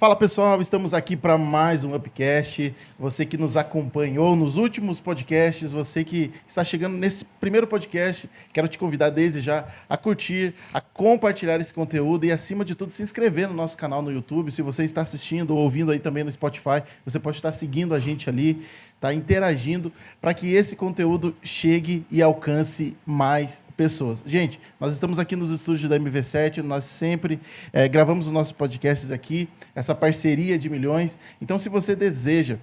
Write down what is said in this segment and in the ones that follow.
Fala pessoal, estamos aqui para mais um Upcast. Você que nos acompanhou nos últimos podcasts, você que está chegando nesse primeiro podcast, quero te convidar desde já a curtir, a compartilhar esse conteúdo e, acima de tudo, se inscrever no nosso canal no YouTube. Se você está assistindo ou ouvindo aí também no Spotify, você pode estar seguindo a gente ali, tá interagindo para que esse conteúdo chegue e alcance mais pessoas. Gente, nós estamos aqui nos estúdios da MV7, nós sempre gravamos os nossos podcasts aqui, essa parceria de milhões. Então, se você deseja,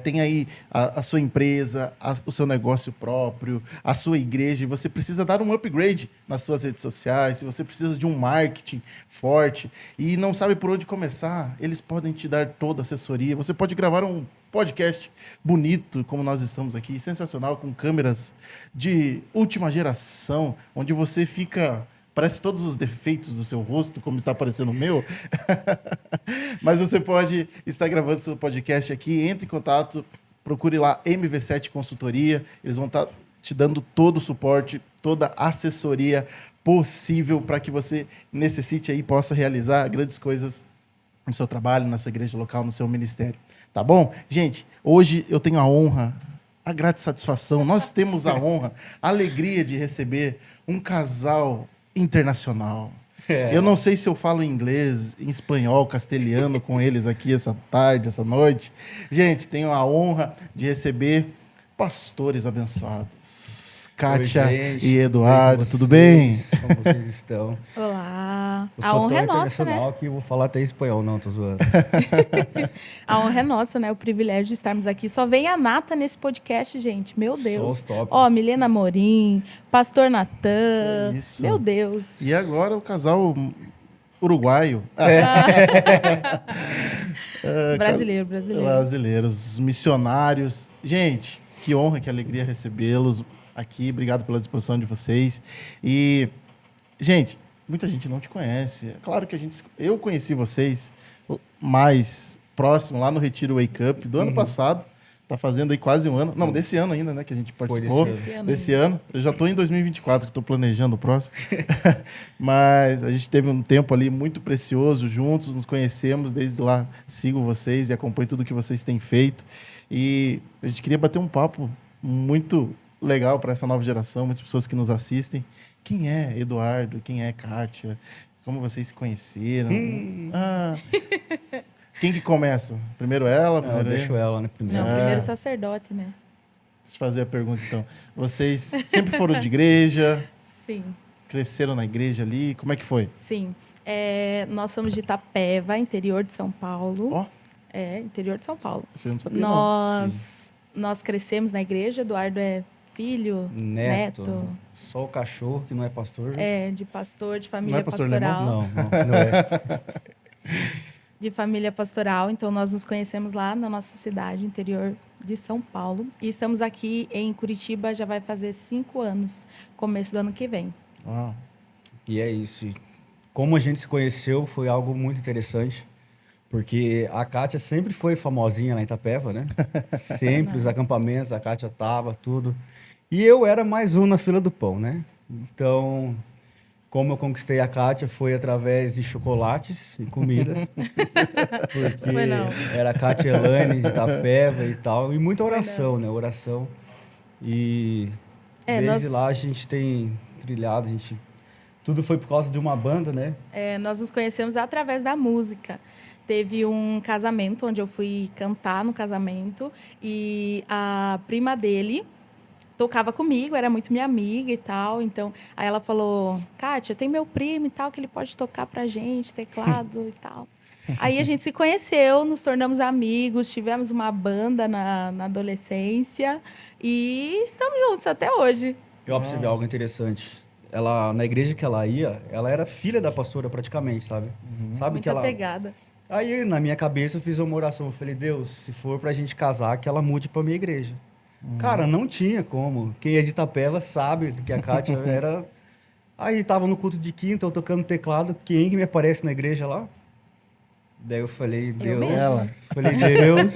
tem aí a sua empresa, o seu negócio próprio, a sua igreja, e você precisa dar um upgrade nas suas redes sociais, se você precisa de um marketing forte e não sabe por onde começar, eles podem te dar toda a assessoria. Você pode gravar um podcast bonito, como nós estamos aqui, sensacional, com câmeras de última geração, onde você fica... Parece todos os defeitos do seu rosto, como está aparecendo o meu. Mas você pode estar gravando seu podcast aqui. Entre em contato, procure lá MV7 Consultoria. Eles vão estar te dando todo o suporte, toda a assessoria possível para que você necessite aí, possa realizar grandes coisas no seu trabalho, na sua igreja local, no seu ministério. Tá bom? Gente, hoje eu tenho a honra, a grata satisfação, nós temos a honra, a alegria de receber um casal internacional. Eu não sei se eu falo inglês, em espanhol, castelhano com eles aqui essa tarde, essa noite. Gente, tenho a honra de receber pastores abençoados. Kátia e Eduardo, tudo bem? Como vocês estão? Olá. Eu A sou honra tão é nossa, né? internacional que eu vou falar até espanhol, não, tô zoando. A honra é nossa, né? O privilégio de estarmos aqui. Só vem a nata nesse podcast, gente. Meu Deus. Só os top. Ó, Milena Morim, Pastor Natan. Isso. Meu Deus. E agora o casal uruguaio. Brasileiros, missionários. Gente, que honra, que alegria recebê-los aqui. Obrigado pela disposição de vocês. E, gente, muita gente não te conhece. É claro que eu conheci vocês mais próximo, lá no Retiro Wake Up, do ano passado. Tá fazendo aí quase um ano. Não, desse ano ainda, né? Que a gente participou. Desse ano. Eu já estou em 2024, que estou planejando o próximo. Mas a gente teve um tempo ali muito precioso juntos, nos conhecemos desde lá. Sigo vocês e acompanho tudo que vocês têm feito. E a gente queria bater um papo muito legal para essa nova geração, muitas pessoas que nos assistem. Quem é Eduardo? Quem é Kátia? Como vocês se conheceram? Quem que começa? Primeiro ela? Não, deixo ela, né? Primeiro. Não, primeiro sacerdote, né? Deixa eu fazer a pergunta, então. Vocês sempre foram de igreja? Sim. Cresceram na igreja ali? Como é que foi? Sim. Nós somos de Itapeva, interior de São Paulo. Ó, Interior de São Paulo. você não sabia, não. Nós crescemos na igreja. Eduardo é filho, neto. Só o cachorro, que não é pastor. De pastor, de família Não é pastor pastoral. Não é. De família pastoral. Então, nós nos conhecemos lá na nossa cidade, interior de São Paulo. E estamos aqui em Curitiba, já vai fazer 5 anos, começo do ano que vem. Ah, E é isso. Como a gente se conheceu, foi algo muito interessante. Porque a Kátia sempre foi famosinha lá em Itapeva, né? Sempre, os acampamentos, a Kátia tava, tudo. E eu era mais um na fila do pão, né? Então, como eu conquistei a Kátia foi através de chocolates e comida. Porque Foi não. era a Kátia Elaine de Itapeva e tal. E muita oração, né? Oração. E desde lá a gente tem trilhado, tudo foi por causa de uma banda, né? Nós nos conhecemos através da música. Teve um casamento onde eu fui cantar no casamento e a prima dele tocava comigo, era muito minha amiga e tal. Então, aí ela falou, Kátia, tem meu primo e tal, que ele pode tocar pra gente, teclado e tal. Aí a gente se conheceu, nos tornamos amigos, tivemos uma banda na adolescência e estamos juntos até hoje. Eu observei algo interessante. Ela, na igreja que ela ia, ela era filha da pastora praticamente, sabe? Sabe Muita que ela... pegada. Aí, na minha cabeça, eu fiz uma oração. Eu falei, Deus, se for pra gente casar, que ela mude pra minha igreja. Cara, não tinha como. Quem é de Itapeva sabe que a Kátia era... Aí, tava no culto de quinta, eu tocando teclado. Quem que me aparece na igreja lá? Daí eu falei, Deus... Falei, Deus...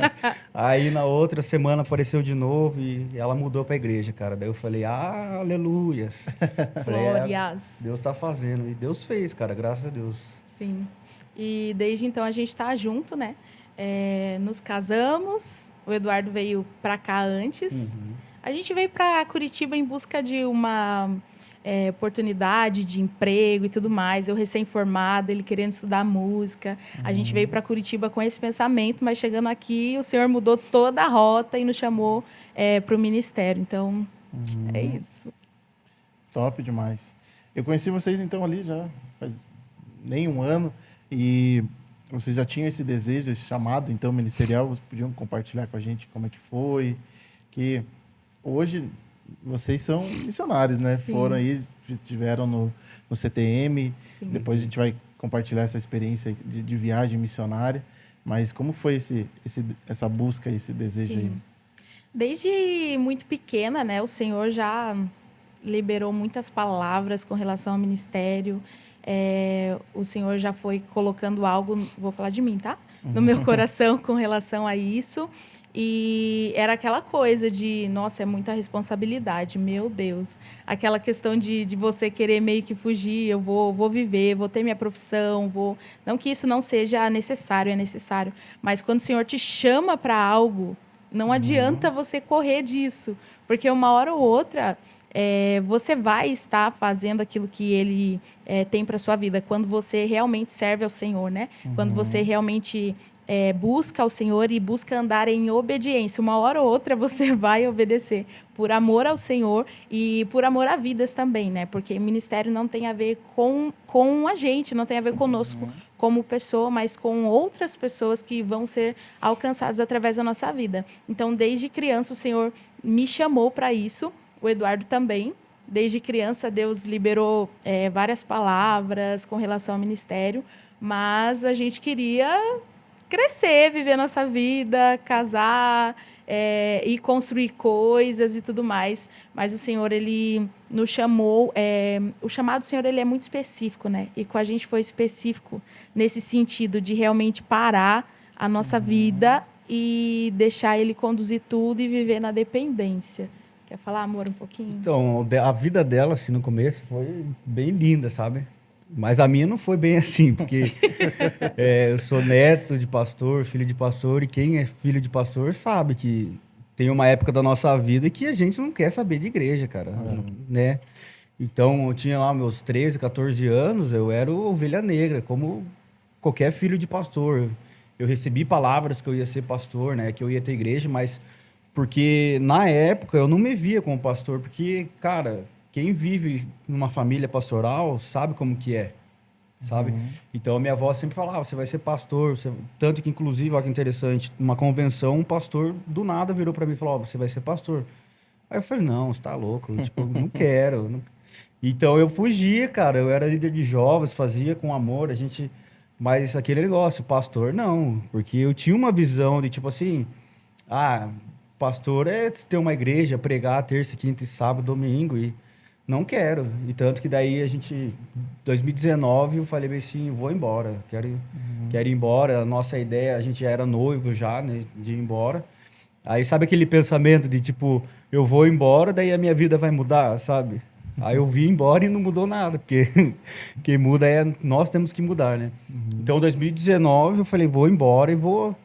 Aí, na outra semana, apareceu de novo e ela mudou pra igreja, cara. Daí eu falei, aleluias. Falei, Glórias. Deus tá fazendo. E Deus fez, cara, graças a Deus. Sim. E desde então a gente está junto, né? Nos casamos, o Eduardo veio para cá antes. A gente veio para Curitiba em busca de uma oportunidade de emprego e tudo mais. Eu recém-formada, ele querendo estudar música. A gente veio para Curitiba com esse pensamento, mas chegando aqui, o Senhor mudou toda a rota e nos chamou para o ministério. Então, é isso. Top demais. Eu conheci vocês, então, ali já faz nem um ano. E vocês já tinham esse desejo, esse chamado, então, ministerial. Vocês podiam compartilhar com a gente como é que foi. Que hoje vocês são missionários, né? Sim. Foram aí, estiveram no CTM. Sim. Depois a gente vai compartilhar essa experiência de viagem missionária. Mas como foi essa busca, esse desejo aí? Sim. Desde muito pequena, né? O Senhor já liberou muitas palavras com relação ao ministério. O Senhor já foi colocando algo, vou falar de mim, tá? No meu coração com relação a isso. E era aquela coisa de, nossa, é muita responsabilidade, meu Deus. Aquela questão de você querer meio que fugir, eu vou viver, vou ter minha profissão, Não que isso não seja necessário, é necessário. Mas quando o Senhor te chama para algo, não adianta você correr disso. Porque uma hora ou outra, você vai estar fazendo aquilo que Ele tem para sua vida. Quando você realmente serve ao Senhor, né? Quando você realmente busca ao Senhor e busca andar em obediência. Uma hora ou outra você vai obedecer por amor ao Senhor e por amor a vidas também, né? Porque o ministério não tem a ver com a gente, não tem a ver conosco como pessoa, mas com outras pessoas que vão ser alcançadas através da nossa vida. Então, desde criança, o Senhor me chamou para isso, o Eduardo também. Desde criança, Deus liberou várias palavras com relação ao ministério, mas a gente queria crescer, viver nossa vida, casar e construir coisas e tudo mais. Mas o Senhor, Ele nos chamou. O chamado do Senhor, ele é muito específico, né? E com a gente foi específico nesse sentido de realmente parar a nossa vida e deixar Ele conduzir tudo e viver na dependência. Quer falar, amor, um pouquinho? Então, a vida dela, assim, no começo foi bem linda, sabe? Mas a minha não foi bem assim, porque eu sou neto de pastor, filho de pastor, e quem é filho de pastor sabe que tem uma época da nossa vida que a gente não quer saber de igreja, cara, né? Então, eu tinha lá meus 13, 14 anos, eu era ovelha negra, como qualquer filho de pastor. Eu recebi palavras que eu ia ser pastor, né, que eu ia ter igreja, mas porque na época eu não me via como pastor, porque, cara, quem vive numa família pastoral sabe como que é, sabe? Então, a minha avó sempre falava, você vai ser pastor. Tanto que, inclusive, olha que interessante, numa convenção, um pastor do nada virou para mim e falou, você vai ser pastor. Aí eu falei, não, você tá louco, tipo, não quero. Então, eu fugia, cara, eu era líder de jovens, fazia com amor, mas aquele negócio, pastor, não, porque eu tinha uma visão de, tipo assim, pastor é ter uma igreja, pregar terça, quinta e sábado, domingo, e não quero. E tanto que daí em 2019, eu falei assim, vou embora, quero ir embora. A nossa ideia, a gente já era noivo já, né, de ir embora. Aí sabe aquele pensamento de tipo, eu vou embora, daí a minha vida vai mudar, sabe? Aí eu vim embora e não mudou nada, porque quem muda nós temos que mudar, né? Então, em 2019, eu falei, vou embora e vou...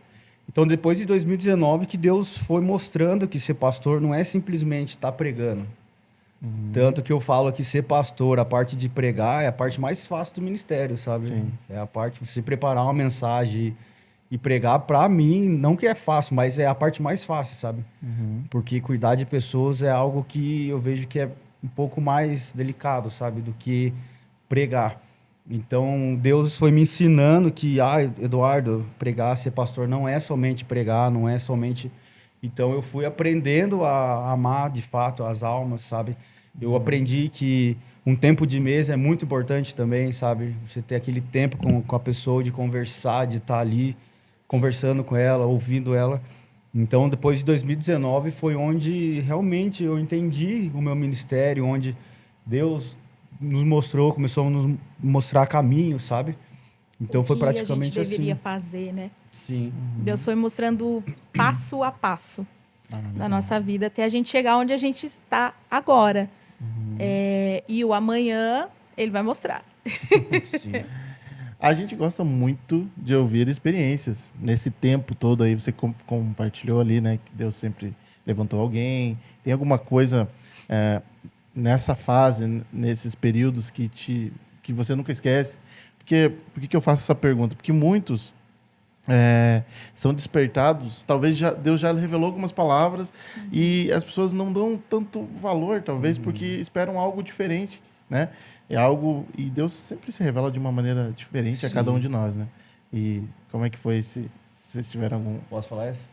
Então, depois de 2019, que Deus foi mostrando que ser pastor não é simplesmente estar pregando. Tanto que eu falo que ser pastor, a parte de pregar, é a parte mais fácil do ministério, sabe? Sim. É a parte de você preparar uma mensagem e pregar, pra mim, não que é fácil, mas é a parte mais fácil, sabe? Porque cuidar de pessoas é algo que eu vejo que é um pouco mais delicado, sabe? Do que pregar. Então, Deus foi me ensinando que, Eduardo, pregar, ser pastor não é somente pregar, não é somente... Então, eu fui aprendendo a amar, de fato, as almas, sabe? Eu aprendi que um tempo de mesa é muito importante também, sabe? Você ter aquele tempo com a pessoa, de conversar, de estar ali conversando com ela, ouvindo ela. Então, depois de 2019, foi onde realmente eu entendi o meu ministério, onde Deus nos mostrou, começou a nos mostrar caminho, sabe? Então, foi praticamente assim. O que a gente deveria fazer, né? Sim. Deus foi mostrando passo a passo na nossa vida até a gente chegar onde a gente está agora. E o amanhã, ele vai mostrar. Sim. A gente gosta muito de ouvir experiências. Nesse tempo todo aí, você compartilhou ali, né? Que Deus sempre levantou alguém. Tem alguma coisa nessa fase, nesses períodos que você nunca esquece? Por que eu faço essa pergunta? Porque muitos são despertados. Talvez Deus já revelou algumas palavras e as pessoas não dão tanto valor, talvez, porque esperam algo diferente, né? É algo, e Deus sempre se revela de uma maneira diferente a cada um de nós, né? E como é que foi se vocês tiveram algum... Posso falar essa?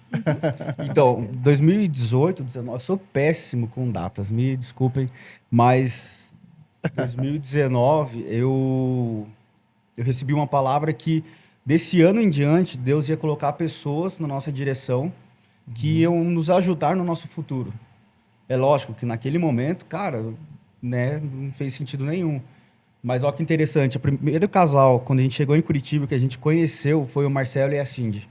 Então, 2018, 2019, eu sou péssimo com datas, me desculpem, mas 2019 eu recebi uma palavra que desse ano em diante Deus ia colocar pessoas na nossa direção que iam nos ajudar no nosso futuro. É lógico que naquele momento, cara, né, não fez sentido nenhum. Mas olha que interessante, o primeiro casal, quando a gente chegou em Curitiba, que a gente conheceu, foi o Marcelo e a Cindy.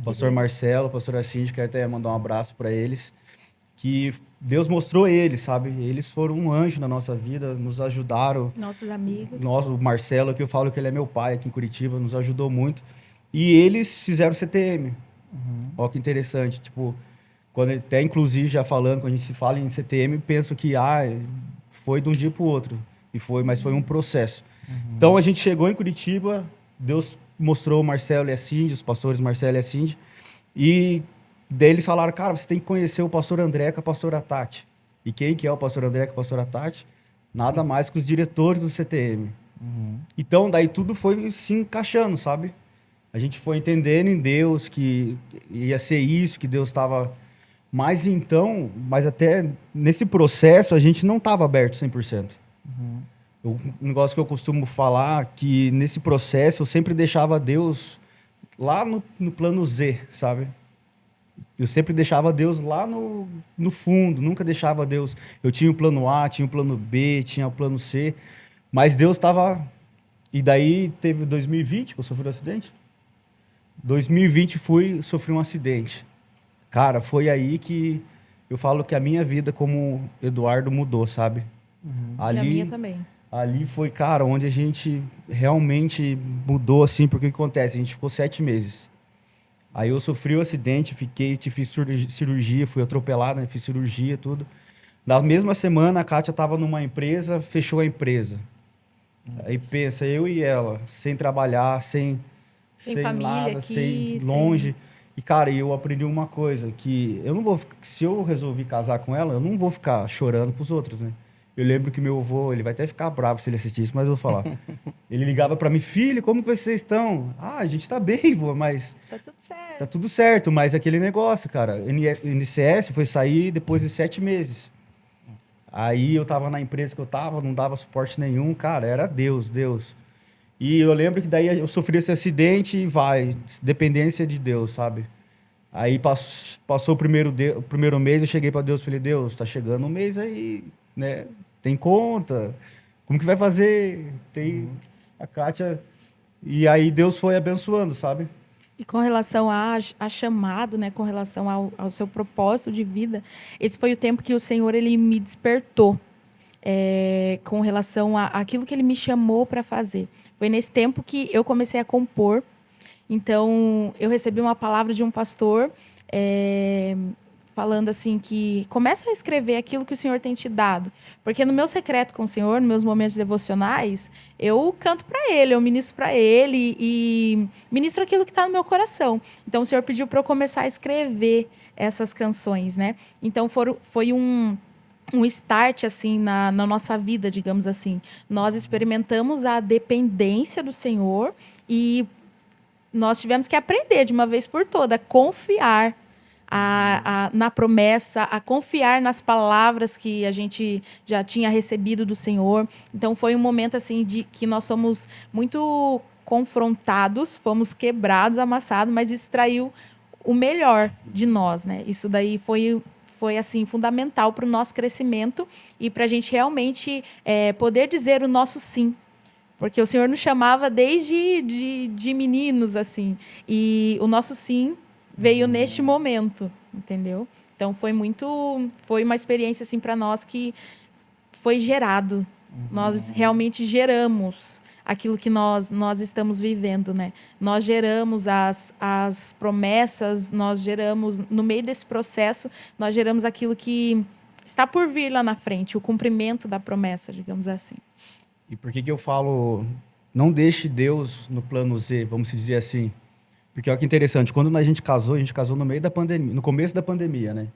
O pastor Marcelo, a pastora Cindy, quero até mandar um abraço para eles, que Deus mostrou eles, sabe? Eles foram um anjo na nossa vida, nos ajudaram. Nossos amigos. O Marcelo, que eu falo que ele é meu pai aqui em Curitiba, nos ajudou muito. E eles fizeram CTM. Olha que interessante, tipo, quando até inclusive já falando, quando a gente se fala em CTM, penso que foi de um dia para o outro. Mas foi um processo. Então a gente chegou em Curitiba, Deus mostrou o Marcelo e a Cindy, os pastores Marcelo e a Cindy, e daí eles falaram, cara, você tem que conhecer o pastor André com a pastora Tati. E quem que é o pastor André com a pastora Tati? Nada mais que os diretores do CTM. Então daí tudo foi se encaixando, sabe? A gente foi entendendo em Deus que ia ser isso, que Deus estava... Mas até nesse processo a gente não estava aberto 100%. Um negócio que eu costumo falar, que nesse processo eu sempre deixava Deus lá no plano Z, sabe? Eu sempre deixava Deus lá no fundo, nunca deixava Deus... Eu tinha o plano A, tinha o plano B, tinha o plano C, mas Deus estava... E daí teve 2020, que eu sofri um acidente. 2020 sofri um acidente. Cara, foi aí que eu falo que a minha vida como Eduardo mudou, sabe? E a minha também. Ali foi, cara, onde a gente realmente mudou, assim, porque o que acontece? A gente ficou 7 meses. Aí eu sofri um acidente, fiz cirurgia, fui atropelado, né? Fiz cirurgia, tudo. Na mesma semana, a Kátia estava numa empresa, fechou a empresa. Aí pensa, eu e ela, sem trabalhar, sem família nada, aqui, longe. E, cara, eu aprendi uma coisa, que eu não vou... Se eu resolvi casar com ela, eu não vou ficar chorando pros outros, né? Eu lembro que meu avô, ele vai até ficar bravo se ele assistir isso, mas eu vou falar. Ele ligava para mim, filho, como que vocês estão? A gente tá bem, vô, mas... Tá tudo certo. Tá tudo certo, mas aquele negócio, cara. NCS foi sair depois de 7 meses. Aí eu tava na empresa que eu tava, não dava suporte nenhum, cara, era Deus. E eu lembro que daí eu sofri esse acidente e dependência de Deus, sabe? Aí passou o primeiro mês, eu cheguei para Deus e falei, Deus, tá chegando um mês aí, né? Tem conta, como que vai fazer? Tem a Kátia... E aí Deus foi abençoando, sabe? E com relação a chamado, né, com relação ao seu propósito de vida, esse foi o tempo que o Senhor ele me despertou com relação àquilo que Ele me chamou para fazer. Foi nesse tempo que eu comecei a compor. Então, eu recebi uma palavra de um pastor falando assim que começa a escrever aquilo que o Senhor tem te dado. Porque no meu secreto com o Senhor, nos meus momentos devocionais, eu canto para Ele, eu ministro para Ele e ministro aquilo que está no meu coração. Então, o Senhor pediu para eu começar a escrever essas canções, né? Então, foi um start assim na nossa vida, digamos assim. Nós experimentamos a dependência do Senhor e nós tivemos que aprender de uma vez por todas a confiar na promessa, a confiar nas palavras que a gente já tinha recebido do Senhor. Então foi um momento assim de que nós somos muito confrontados, fomos quebrados, amassados, mas isso extraiu o melhor de nós, né? Isso daí foi assim fundamental para o nosso crescimento e para a gente realmente poder dizer o nosso sim. Porque o Senhor nos chamava desde de meninos, assim. E o nosso sim veio neste momento, entendeu? Então, foi uma experiência, assim, para nós que foi gerado. Nós realmente geramos aquilo que nós estamos vivendo, né? Nós geramos as promessas, nós geramos, no meio desse processo, nós geramos aquilo que está por vir lá na frente, o cumprimento da promessa, digamos assim. E por que eu falo, não deixe Deus no plano Z, vamos dizer assim? Porque olha que interessante, quando a gente casou no meio da pandemia, no começo da pandemia, né?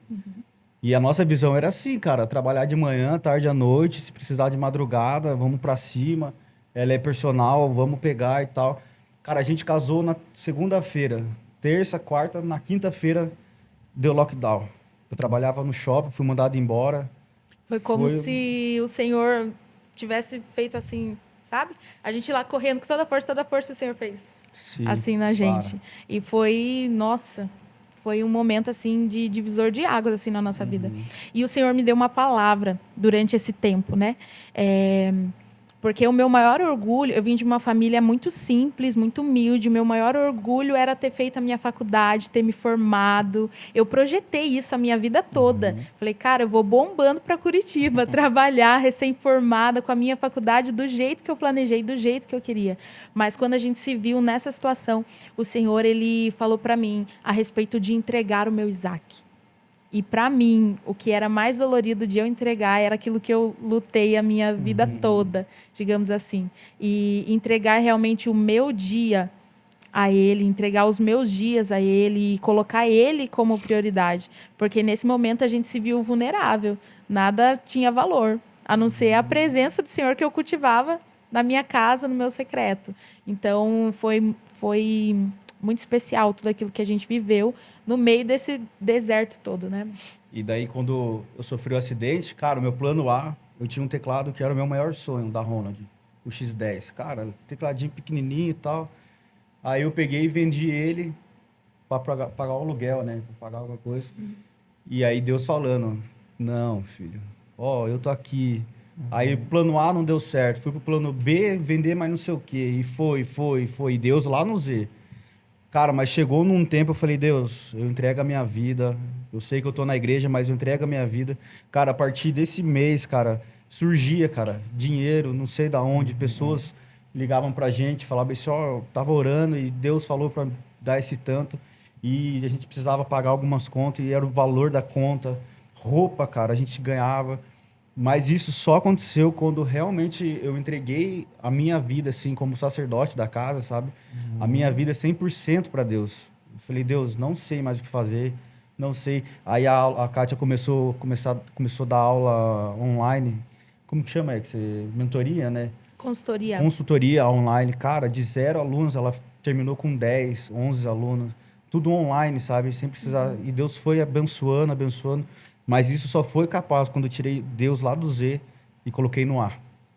E a nossa visão era assim, cara, trabalhar de manhã, tarde à noite, se precisar de madrugada, vamos pra cima. Ela é personal, vamos pegar e tal. Cara, a gente casou na segunda-feira, terça, quarta, na quinta-feira deu lockdown. Eu trabalhava no shopping, fui mandado embora. Foi como se o Senhor tivesse feito assim, sabe? A gente lá correndo com toda a força o Senhor fez. Sim, assim na gente. claro. E foi, nossa, foi um momento assim de divisor de águas assim na nossa vida. E o Senhor me deu uma palavra durante esse tempo, né? Porque o meu maior orgulho, eu vim de uma família muito simples, muito humilde. O meu maior orgulho era ter feito a minha faculdade, ter me formado. Eu projetei isso a minha vida toda. Falei, cara, eu vou bombando para Curitiba, trabalhar recém-formada com a minha faculdade do jeito que eu planejei, do jeito que eu queria. Mas quando a gente se viu nessa situação, o Senhor, ele falou para mim a respeito de entregar o meu Isaac. E para mim, o que era mais dolorido de eu entregar era aquilo que eu lutei a minha vida toda, digamos assim. E entregar realmente o meu dia a Ele, entregar os meus dias a Ele e colocar Ele como prioridade. Porque nesse momento a gente se viu vulnerável. Nada tinha valor, a não ser a presença do Senhor que eu cultivava na minha casa, no meu secreto. Então, foi muito especial tudo aquilo que a gente viveu no meio desse deserto todo, né? E daí, quando eu sofri o acidente, cara, o meu plano A, eu tinha um teclado que era o meu maior sonho, da Ronald, o X10. Cara, tecladinho pequenininho e tal. Aí eu peguei e vendi ele para pagar o aluguel, né? Pra pagar alguma coisa. E aí Deus falando, não, filho, eu tô aqui. Aí plano A não deu certo, fui pro plano B, vender mais não sei o quê. E foi. E Deus lá no Z. Cara, mas chegou num tempo, eu falei, Deus, eu entrego a minha vida. Eu sei que eu tô na igreja, mas eu entrego a minha vida. Cara, a partir desse mês, cara, surgia, cara, dinheiro, não sei da onde. Pessoas ligavam pra gente, falavam assim, eu tava orando e Deus falou pra dar esse tanto. E a gente precisava pagar algumas contas e era o valor da conta. Roupa, cara, a gente ganhava. Mas isso só aconteceu quando realmente eu entreguei a minha vida, assim, como sacerdote da casa, sabe? A minha vida 100% para Deus. Eu falei, Deus, não sei mais o que fazer, não sei. Aí a Kátia começou a dar aula online. Como que chama? Mentoria, né? Consultoria. Consultoria online. Cara, de 0 alunos, ela terminou com 10, 11 alunos. Tudo online, sabe? Sem precisar... E Deus foi abençoando. Mas isso só foi capaz quando eu tirei Deus lá do Z e coloquei no A,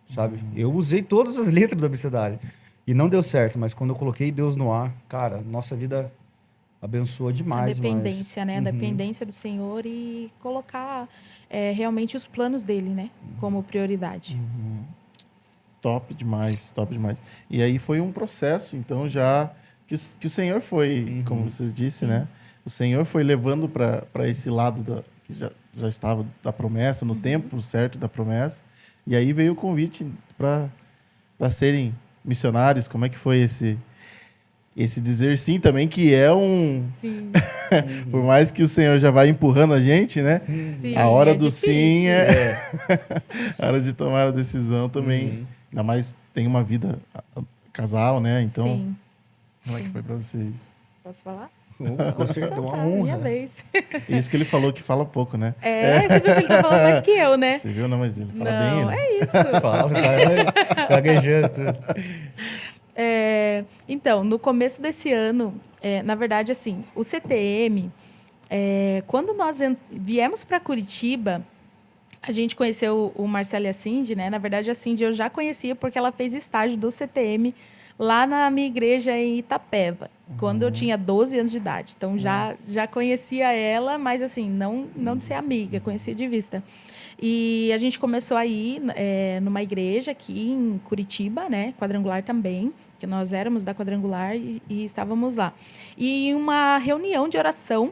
sabe? Eu usei todas as letras do abecedário e não deu certo, mas quando eu coloquei Deus no A, cara, nossa vida abençoou demais. A dependência, né? A dependência do Senhor e colocar realmente os planos dele, né? Como prioridade. Top demais, top demais. E aí foi um processo, então, já que o Senhor foi, como vocês disse, né? O Senhor foi levando para esse lado que já estava da promessa, no tempo certo da promessa. E aí veio o convite para serem missionários. Como é que foi esse dizer sim também, que é um... Sim. Por mais que o Senhor já vai empurrando a gente, né? Sim, A hora do difícil. sim a hora de tomar a decisão também. Ainda mais tem uma vida casal, né? Então, Sim. como é que foi para vocês? Posso falar? Com certeza, uma Tá, minha honra. vez. Isso que ele falou que fala pouco, né? Você viu que ele tá falando mais que eu, né? Você viu? Não, mas ele fala Não, bem. Ele. é isso. Fala, cara, gaguejando tudo. Então, no começo desse ano, na verdade, assim, o CTM, quando nós viemos para Curitiba, a gente conheceu o Marcelo e a Cindy, né? Na verdade, a Cindy eu já conhecia porque ela fez estágio do CTM lá na minha igreja em Itapeva, quando eu tinha 12 anos de idade. Então, já conhecia ela, mas assim, não de ser amiga, conhecia de vista. E a gente começou a ir numa igreja aqui em Curitiba, né? Quadrangular também, que nós éramos da Quadrangular e estávamos lá. E em uma reunião de oração,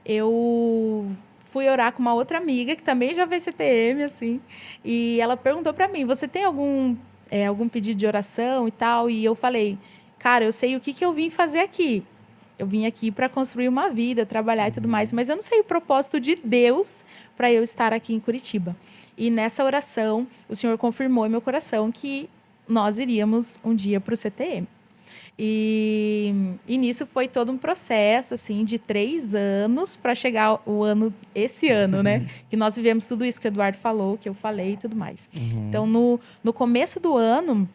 eu fui orar com uma outra amiga, que também já fez CTM, assim, e ela perguntou para mim, você tem algum algum pedido de oração e tal. E eu falei, cara, eu sei o que eu vim fazer aqui. Eu vim aqui para construir uma vida, trabalhar e tudo mais, mas eu não sei o propósito de Deus para eu estar aqui em Curitiba. E nessa oração, o Senhor confirmou em meu coração que nós iríamos um dia para o CTM. E nisso foi todo um processo assim de 3 anos para chegar esse ano, né? Que nós vivemos tudo isso que o Eduardo falou, que eu falei e tudo mais. Então, no começo do ano,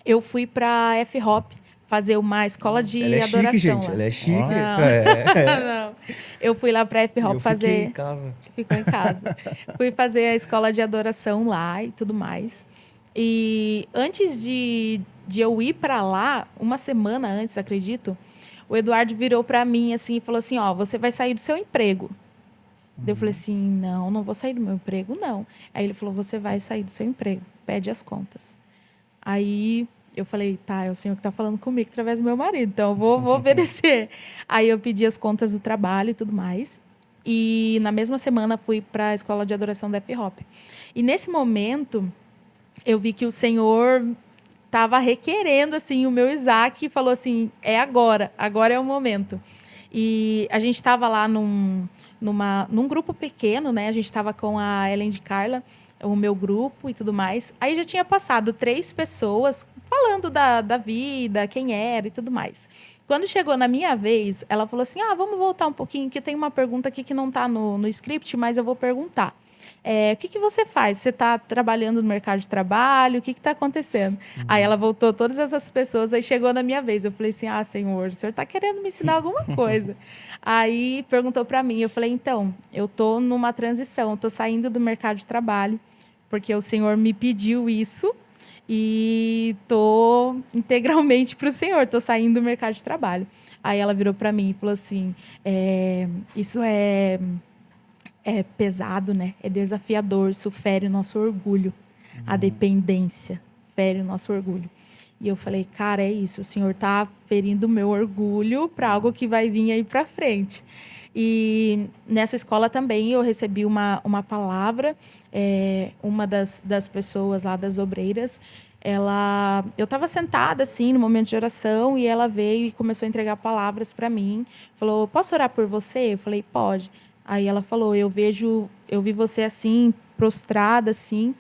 eu fui para a F-Hop fazer uma escola de Ela é adoração. chique, gente. Lá. Ela é chique. Não. Eu fui lá para a F-Hop fazer... Fiquei em casa. Ficou em casa. Fui fazer a escola de adoração lá e tudo mais. E antes de eu ir para lá, uma semana antes, acredito, o Eduardo virou para mim assim e falou assim, ó, você vai sair do seu emprego. Daí eu falei assim, não vou sair do meu emprego, não. Aí ele falou, você vai sair do seu emprego, pede as contas. Aí eu falei, tá, é o Senhor que está falando comigo através do meu marido, então eu vou obedecer. Aí eu pedi as contas do trabalho e tudo mais. E na mesma semana fui para a escola de adoração da F-Hop. E nesse momento, eu vi que o Senhor estava requerendo assim, o meu Isaac e falou assim, agora é o momento. E a gente estava lá num grupo pequeno, né? A gente estava com a Ellen de Carla, o meu grupo e tudo mais. Aí já tinha passado 3 pessoas falando da vida, quem era e tudo mais. Quando chegou na minha vez, ela falou assim, vamos voltar um pouquinho, que tem uma pergunta aqui que não está no script, mas eu vou perguntar. O que você faz? Você está trabalhando no mercado de trabalho? O que está acontecendo? Aí ela voltou todas essas pessoas, aí chegou na minha vez. Eu falei assim, Senhor, o Senhor está querendo me ensinar alguma coisa. Aí perguntou para mim, eu falei, então, eu estou numa transição, estou saindo do mercado de trabalho, porque o Senhor me pediu isso e estou integralmente para o Senhor, estou saindo do mercado de trabalho. Aí ela virou para mim e falou assim, isso é pesado, né? É desafiador, isso fere o nosso orgulho. A dependência fere o nosso orgulho. E eu falei, cara, é isso. O Senhor está ferindo o meu orgulho para algo que vai vir aí para frente. E nessa escola também eu recebi uma palavra. Uma das pessoas lá, das obreiras, eu estava sentada assim no momento de oração e ela veio e começou a entregar palavras para mim. Falou, posso orar por você? Eu falei, pode. Aí ela falou, eu vi você assim, prostrada assim,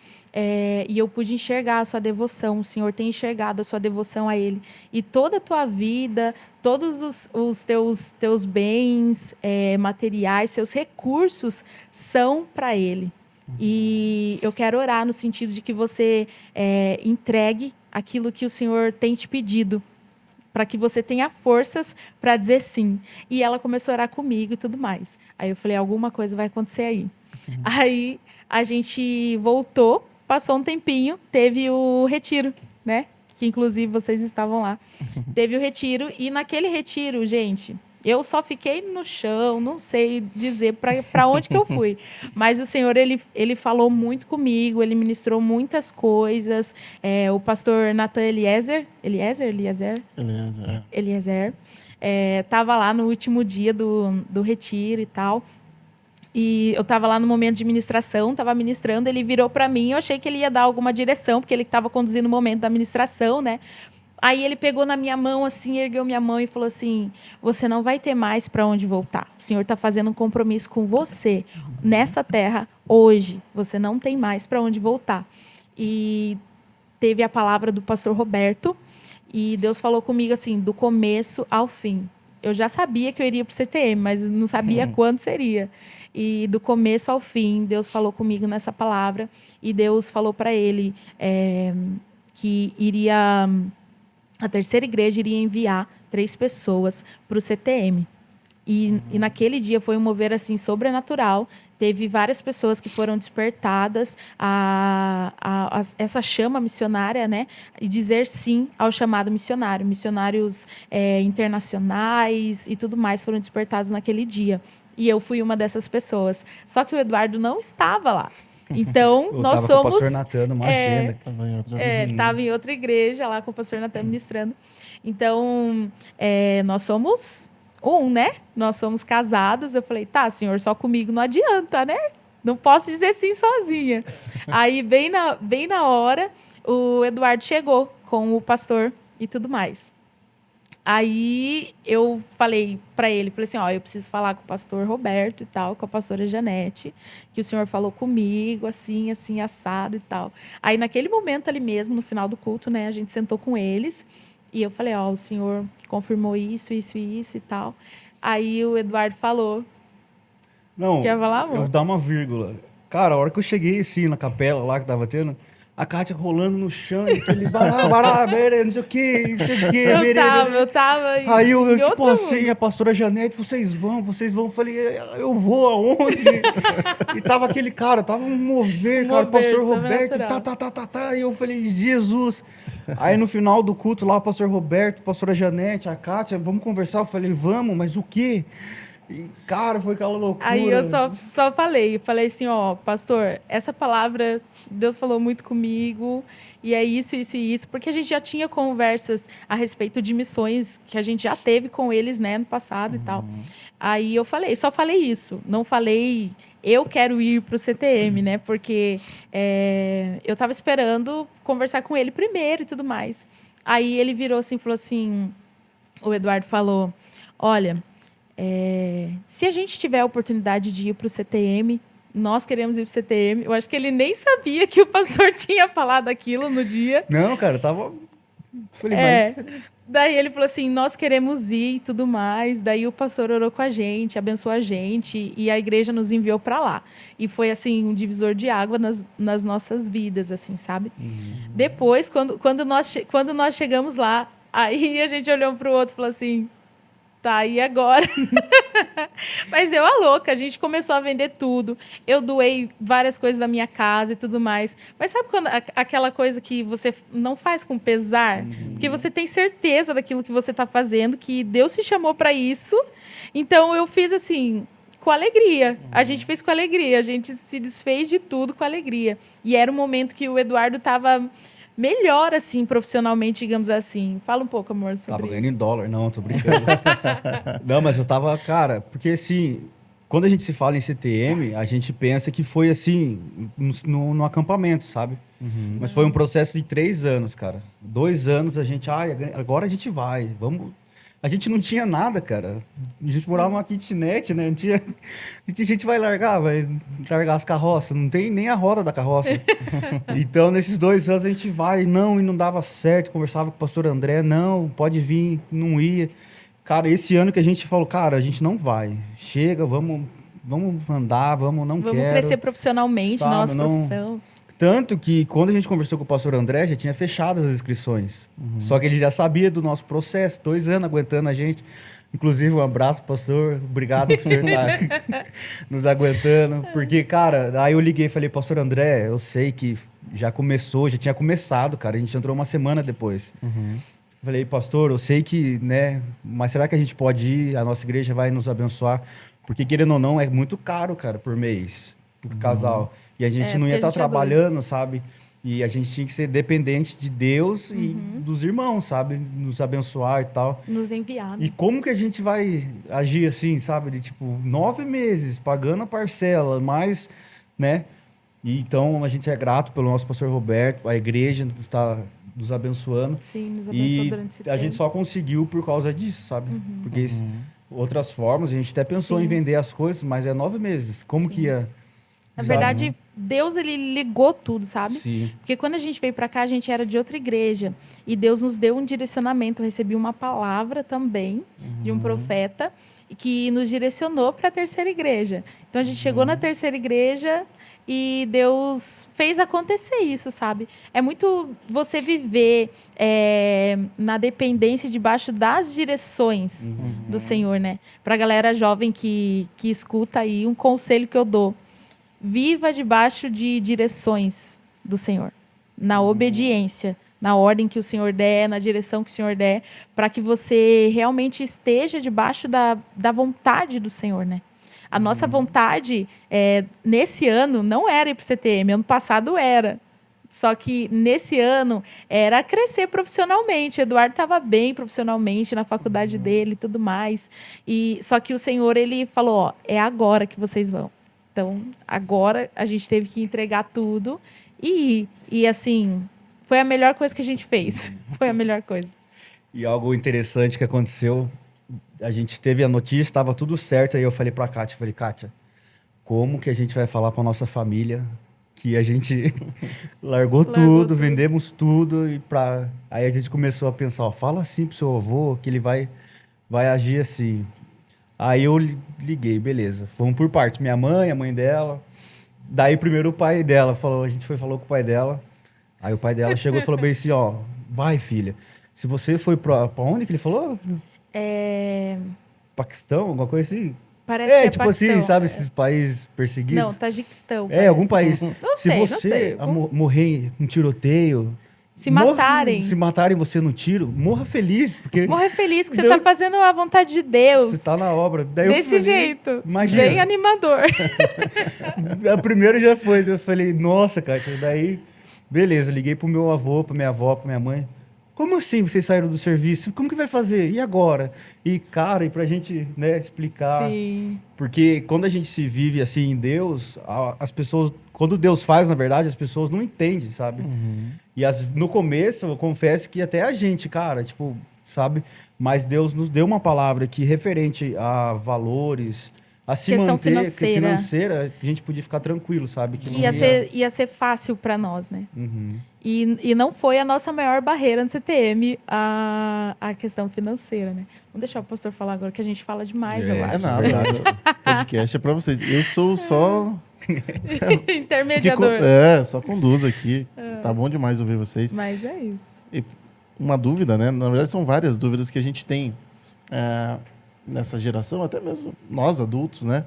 e eu pude enxergar a sua devoção. O Senhor tem enxergado a sua devoção a Ele. E toda a tua vida, todos os teus bens materiais, seus recursos são para Ele. E eu quero orar no sentido de que você entregue aquilo que o Senhor tem te pedido, para que você tenha forças para dizer sim. E ela começou a orar comigo e tudo mais. Aí eu falei, alguma coisa vai acontecer aí. Aí a gente voltou, passou um tempinho, teve o retiro, né? Que inclusive vocês estavam lá. Teve o retiro e naquele retiro, gente, eu só fiquei no chão, não sei dizer para onde que eu fui. Mas o Senhor, ele falou muito comigo, ele ministrou muitas coisas. O pastor Nathan Eliezer estava lá no último dia do retiro e tal. E eu estava lá no momento de ministração, estava ministrando, ele virou para mim, eu achei que ele ia dar alguma direção, porque ele estava conduzindo o momento da ministração, né? Aí ele pegou na minha mão, assim, ergueu minha mão e falou assim, você não vai ter mais para onde voltar. O Senhor está fazendo um compromisso com você nessa terra hoje. Você não tem mais para onde voltar. E teve a palavra do pastor Roberto e Deus falou comigo assim, do começo ao fim. Eu já sabia que eu iria para o CTM, mas não sabia quando seria. E do começo ao fim, Deus falou comigo nessa palavra e Deus falou para ele que a terceira igreja iria enviar 3 pessoas para o CTM. E naquele dia foi um mover assim sobrenatural. Teve várias pessoas que foram despertadas a essa chama missionária, né? E dizer sim ao chamado missionário. Missionários internacionais e tudo mais foram despertados naquele dia. E eu fui uma dessas pessoas. Só que o Eduardo não estava lá. Então, nós somos... Com o pastor Natan, numa agenda. Estava em outra igreja lá com o pastor Natan ministrando. Então, nós somos né? Nós somos casados. Eu falei, tá, Senhor, só comigo não adianta, né? Não posso dizer sim sozinha. Aí, bem na hora, o Eduardo chegou com o pastor e tudo mais. Aí eu falei para ele, falei assim, ó, eu preciso falar com o pastor Roberto e tal, com a pastora Janete, que o senhor falou comigo, assim, assim, assado e tal. Aí naquele momento ali mesmo, no final do culto, né, a gente sentou com eles e eu falei, ó, o senhor confirmou isso, isso e isso e tal. Aí o Eduardo falou, Não, quer falar, eu vou amor? dar uma vírgula. Cara, a hora que eu cheguei assim na capela lá que tava tendo, a Kátia rolando no chão, e aquele bará, não sei o que, não sei o que, Eu tava Aí eu em tipo outro assim, mundo. a pastora Janete, vocês vão. Eu falei, eu vou aonde? E tava aquele cara, tava um mover, Um cara, o mover pastor Roberto, sobrenatural. e eu falei, Jesus. Aí no final do culto lá, o pastor Roberto, a pastora Janete, a Kátia, vamos conversar. Eu falei, vamos, mas o quê? E, cara, foi aquela Aí eu loucura. só falei assim, ó, pastor, essa palavra, Deus falou muito comigo, e é isso, isso e isso, porque a gente já tinha conversas a respeito de missões que a gente já teve com eles, né, no passado e tal. Aí eu só falei isso, não falei, eu quero ir pro CTM, né, porque eu estava esperando conversar com ele primeiro e tudo mais. Aí ele virou assim, falou assim, o Eduardo falou, olha, se a gente tiver a oportunidade de ir para o CTM, nós queremos ir para o CTM. Eu acho que ele nem sabia que o pastor tinha falado aquilo no dia. Não, cara, eu tava. Falei, mas. Daí ele falou assim, nós queremos ir e tudo mais. Daí o pastor orou com a gente, abençoou a gente e a igreja nos enviou para lá. E foi assim um divisor de água nas nossas vidas, assim, sabe? Depois, quando nós chegamos lá, aí a gente olhou um para o outro e falou assim, tá, e agora? Mas deu a louca, a gente começou a vender tudo. Eu doei várias coisas da minha casa e tudo mais. Mas sabe quando aquela coisa que você não faz com pesar? Porque você tem certeza daquilo que você está fazendo, que Deus te chamou para isso. Então eu fiz assim, com alegria. A gente fez com alegria, a gente se desfez de tudo com alegria. E era um momento que o Eduardo estava melhor, assim, profissionalmente, digamos assim. Fala um pouco, amor, sobre Tava isso. ganhando em dólar, não, tô brincando. Não, mas eu tava, cara, porque assim, quando a gente se fala em CTM, a gente pensa que foi assim, no acampamento, sabe? Mas foi um processo de 3 anos, cara. 2 anos a gente, agora a gente vai, vamos. A gente não tinha nada, cara. A gente morava numa kitnet, né? Não tinha. O que a gente vai largar? Vai largar as carroças? Não tem nem a roda da carroça. Então, nesses 2 anos a gente vai, não, e não dava certo. Conversava com o pastor André, não, pode vir, não ia. Cara, esse ano que a gente falou, cara, a gente não vai. Chega, vamos andar, não Vamos quero. crescer profissionalmente na Sabe, nossa não- profissão. Tanto que quando a gente conversou com o pastor André, já tinha fechado as inscrições. Só que ele já sabia do nosso processo, 2 anos aguentando a gente. Inclusive, um abraço, pastor. Obrigado por você estar nos aguentando. Porque, cara, aí eu liguei e falei, pastor André, eu sei que já tinha começado, cara. A gente entrou uma semana depois. Falei, pastor, eu sei que, né, mas será que a gente pode ir? A nossa igreja vai nos abençoar? Porque, querendo ou não, é muito caro, cara, por mês, por casal. E a gente não porque ia a estar gente é dois. trabalhando, sabe? E a gente tinha que ser dependente de Deus e dos irmãos, sabe? Nos abençoar e tal. Nos enviar. né? E como que a gente vai agir assim, sabe? De tipo, 9 meses pagando a parcela, mais, né? E então a gente é grato pelo nosso pastor Roberto, a igreja está nos abençoando. Sim, nos abençoou E durante esse a tempo. gente só conseguiu por causa disso, sabe? Porque outras formas, a gente até pensou Sim. em vender as coisas, mas é 9 meses. Como que ia? Na sabe? verdade, Deus, ele ligou tudo, sabe? Sim. Porque quando a gente veio para cá, a gente era de outra igreja. E Deus nos deu um direcionamento. Eu recebi uma palavra também de um profeta que nos direcionou para a terceira igreja. Então, a gente chegou na terceira igreja e Deus fez acontecer isso, sabe? É muito você viver na dependência debaixo das direções do Senhor, né? Para a galera jovem que escuta aí, um conselho que eu dou. Viva debaixo de direções do Senhor, na obediência, na ordem que o Senhor der, na direção que o Senhor der, para que você realmente esteja debaixo da vontade do Senhor, né? A nossa vontade, nesse ano, não era ir para o CTM, ano passado era. Só que nesse ano era crescer profissionalmente. O Eduardo estava bem profissionalmente na faculdade dele e tudo mais. Só que o Senhor, ele falou, ó, é agora que vocês vão. Então, agora a gente teve que entregar tudo e ir. E assim, foi a melhor coisa que a gente fez. Foi a melhor coisa. E algo interessante que aconteceu, a gente teve a notícia, estava tudo certo, aí eu falei pra Kátia, Kátia, como que a gente vai falar pra nossa família que a gente largou tudo, vendemos tudo Aí a gente começou a pensar, ó, fala assim pro seu avô que ele vai agir assim. Aí eu liguei, beleza, fomos por partes, minha mãe, a mãe dela, daí primeiro o pai dela falou, falou com o pai dela, aí o pai dela chegou e falou bem assim, ó, vai filha, se você foi pra onde que ele falou? Paquistão, alguma coisa assim? Parece que é tipo Paquistão. assim, sabe, esses países perseguidos? Não, Tajiquistão. Algum país. Não Se sei, você morrer em um tiroteio... Se matarem. Se matarem você no tiro, morra feliz. Porque morra feliz que você tá fazendo a vontade de Deus. Você tá na obra. Daí desse jeito. Imagina. Bem animador. A primeira já foi. Eu falei, nossa, Kátia. Daí, beleza, liguei pro meu avô, pra minha avó, pra minha mãe. Como assim vocês saíram do serviço? Como que vai fazer? E agora? E, cara, e pra gente, né, explicar. Sim. Porque quando a gente se vive assim em Deus, as pessoas... Quando Deus faz, na verdade, as pessoas não entendem, sabe? Uhum. E no começo, eu confesso que até a gente, cara, tipo, sabe? Mas Deus nos deu uma palavra que referente a valores, a se questão manter, financeira, a gente podia ficar tranquilo, sabe? Que ia ser fácil para nós, né? Uhum. E não foi a nossa maior barreira no CTM a questão financeira, né? Vamos deixar o pastor falar agora, que a gente fala demais, eu acho. É nada. O podcast é para vocês. Eu sou só... intermediador. Só conduzo aqui. Tá bom demais ouvir vocês. Mas é isso. E uma dúvida, né? Na verdade, são várias dúvidas que a gente tem nessa geração, até mesmo nós adultos, né?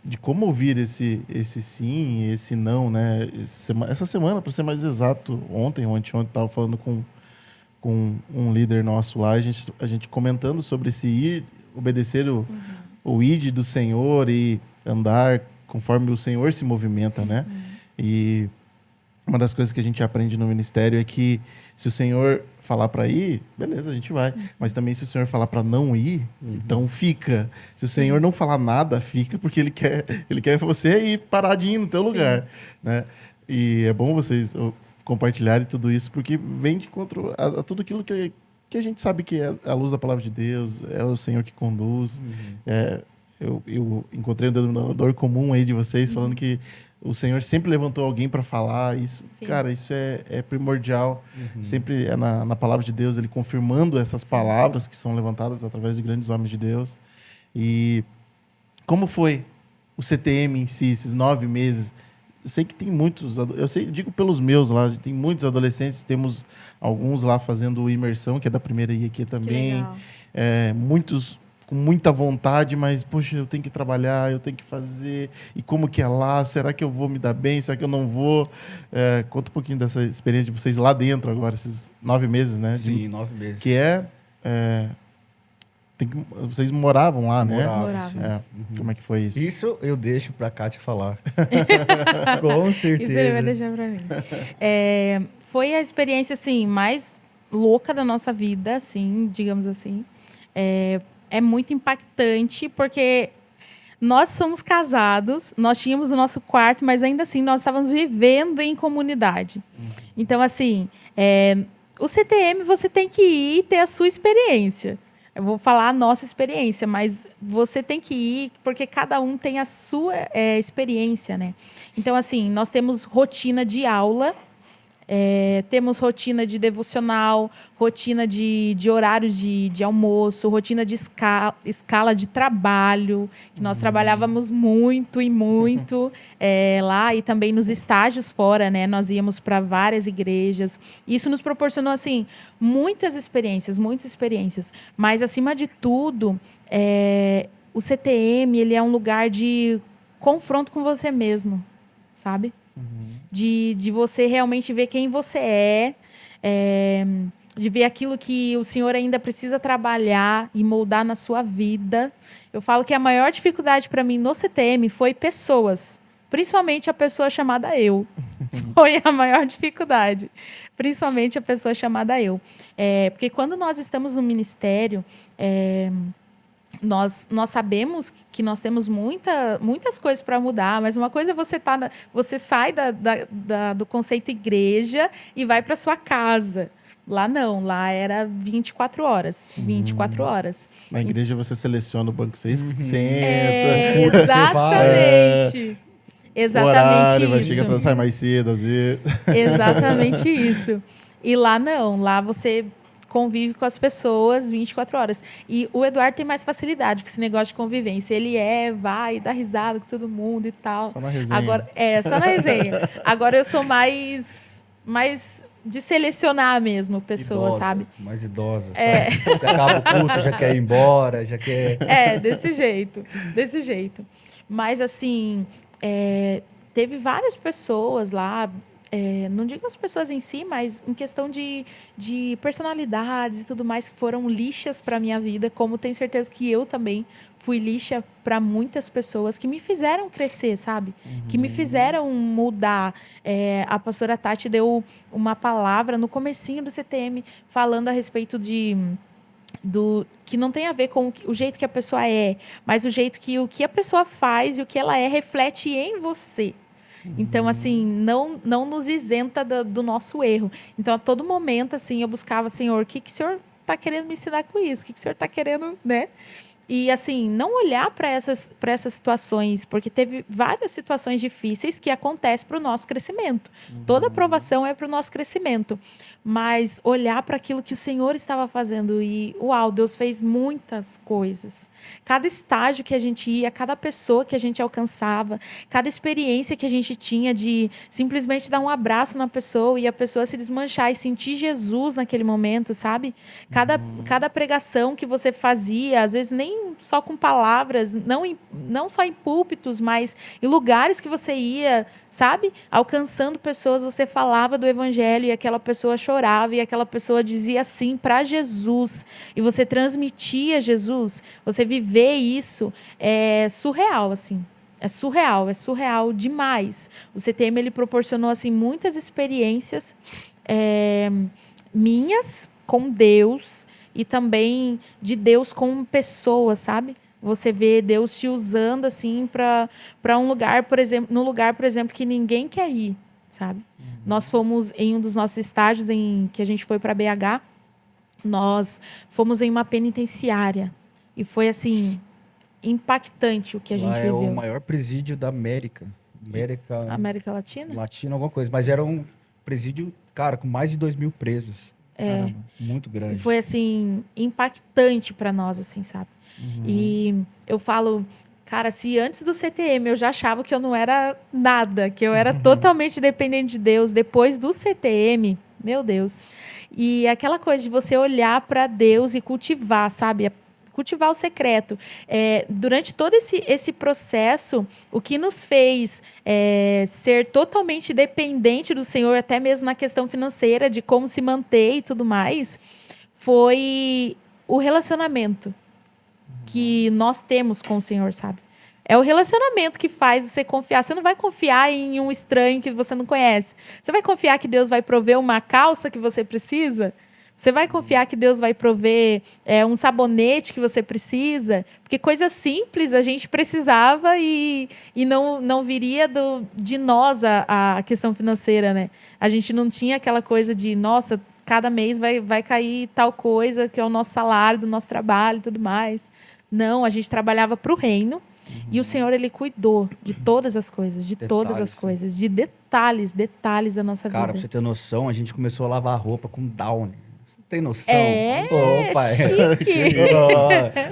De como ouvir esse sim e esse não, né? Essa semana, para ser mais exato, ontem ou anteontem, estava falando com um líder nosso lá, a gente comentando sobre esse ir, obedecer o id do Senhor e andar conforme o Senhor se movimenta, né? E uma das coisas que a gente aprende no ministério é que se o Senhor falar para ir, beleza, a gente vai. Mas também se o Senhor falar para não ir, então fica. Se o Senhor não falar nada, fica, porque Ele quer você ir paradinho no teu lugar, né? E é bom vocês compartilharem tudo isso, porque vem de encontro a tudo aquilo que a gente sabe que é a luz da palavra de Deus, é o Senhor que conduz. Eu encontrei um denominador comum aí de vocês, falando que o Senhor sempre levantou alguém para falar. Isso, cara, isso é primordial. Sempre é na palavra de Deus, Ele confirmando essas palavras que são levantadas através de grandes homens de Deus. E como foi o CTM em si, esses 9 meses? Eu sei que tem muitos... digo pelos meus lá, tem muitos adolescentes, temos alguns lá fazendo imersão, que é da primeira IEQ também. Muitos com muita vontade, mas, poxa, eu tenho que trabalhar, eu tenho que fazer, e como que é lá? Será que eu vou me dar bem? Será que eu não vou? Conta um pouquinho dessa experiência de vocês lá dentro agora, esses 9 meses, né? Sim, 9 meses. Que vocês moravam lá, né? Morávamos. Como é que foi isso? Isso eu deixo pra Kátia falar. Com certeza. Isso ele vai deixar pra mim. Foi a experiência, assim, mais louca da nossa vida, assim, digamos assim. É muito impactante, porque nós somos casados, nós tínhamos o nosso quarto, mas ainda assim nós estávamos vivendo em comunidade. Então, assim, o CTM você tem que ir e ter a sua experiência. Eu vou falar a nossa experiência, mas você tem que ir porque cada um tem a sua experiência, né? Então, assim, nós temos rotina de aula, temos rotina de devocional, rotina de horários de almoço, rotina de escala de trabalho, que nós trabalhávamos muito e muito lá, e também nos estágios fora, né? Nós íamos para várias igrejas. Isso nos proporcionou, assim, muitas experiências, mas, acima de tudo, o CTM ele é um lugar de confronto com você mesmo, sabe? De você realmente ver quem você de ver aquilo que o Senhor ainda precisa trabalhar e moldar na sua vida. Eu falo que a maior dificuldade para mim no CTM foi pessoas, principalmente a pessoa chamada eu. Foi a maior dificuldade, principalmente a pessoa chamada eu. Porque quando nós estamos no ministério, nós sabemos que nós temos muitas coisas para mudar, mas uma coisa é você sai do conceito igreja e vai para sua casa. Lá não, lá era 24 horas. 24 horas. Na igreja você seleciona o banco que você senta. Exatamente. Exatamente Vai isso. chegar, sai mais cedo, às vezes. Exatamente isso. E lá não, lá você convive com as pessoas 24 horas. E o Eduardo tem mais facilidade com esse negócio de convivência. Ele vai, dá risada com todo mundo e tal. Só na resenha. Agora, só na resenha. Agora eu sou mais de selecionar mesmo pessoas, Idosa, sabe? mais idosa. Sabe? Acaba o culto, já quer ir embora, já quer... Desse jeito. Mas, assim, teve várias pessoas lá, não digo as pessoas em si, mas em questão de personalidades e tudo mais, que foram lixas para minha vida, como tenho certeza que eu também fui lixa para muitas pessoas que me fizeram crescer, sabe? Que me fizeram mudar. A pastora Tati deu uma palavra no comecinho do CTM falando a respeito que não tem a ver com o jeito que a pessoa é, mas o jeito que o que a pessoa faz e o que ela reflete em você. Então, assim, não nos isenta do nosso erro. Então, a todo momento, assim, eu buscava, Senhor, o que o Senhor está querendo me ensinar com isso? O que o Senhor está querendo, né? E, assim, não olhar para essas situações, porque teve várias situações difíceis que acontecem para o nosso crescimento. Toda aprovação é para o nosso crescimento. Mas olhar para aquilo que o Senhor estava fazendo e, uau, Deus fez muitas coisas. Cada estágio que a gente ia, cada pessoa que a gente alcançava, cada experiência que a gente tinha de simplesmente dar um abraço na pessoa e a pessoa se desmanchar e sentir Jesus naquele momento, sabe? Cada pregação que você fazia, às vezes nem só com palavras, não só em púlpitos, mas em lugares que você ia, sabe? Alcançando pessoas, você falava do evangelho e aquela pessoa chorava e aquela pessoa dizia sim para Jesus e você transmitia Jesus. Você viver isso é surreal, assim. É surreal demais. O CTM ele proporcionou assim muitas experiências minhas com Deus e também de Deus com pessoas, sabe? Você vê Deus te usando assim para um lugar, por exemplo, num lugar, por exemplo, que ninguém quer ir, sabe? Nós fomos em um dos nossos estágios que a gente foi para BH, nós fomos em uma penitenciária e foi assim impactante o que a gente viveu. É o maior presídio da América América Latina? Latina, alguma coisa, mas era um presídio, cara, com mais de 2.000 presos. Caramba, muito grande. Foi assim impactante para nós, assim, sabe? E eu falo, cara, se antes do CTM eu já achava que eu não era nada, que eu era totalmente dependente de Deus, depois do CTM, meu Deus. E aquela coisa de você olhar para Deus e cultivar, sabe? Cultivar o secreto. Durante todo esse processo, o que nos fez ser totalmente dependente do Senhor, até mesmo na questão financeira, de como se manter e tudo mais, foi o relacionamento que nós temos com o Senhor, sabe? É o relacionamento que faz você confiar. Você não vai confiar em um estranho que você não conhece. Você vai confiar que Deus vai prover uma calça que você precisa? Você vai confiar que Deus vai prover um sabonete que você precisa? Porque coisa simples a gente precisava e não viria de nós a questão financeira, né? A gente não tinha aquela coisa de, nossa, cada mês vai cair tal coisa, que é o nosso salário do nosso trabalho e tudo mais. Não, a gente trabalhava para o reino e o Senhor, ele cuidou de todas as coisas, de detalhes da nossa vida. Cara, pra você ter noção, a gente começou a lavar roupa com Downy. Tem noção? Chique.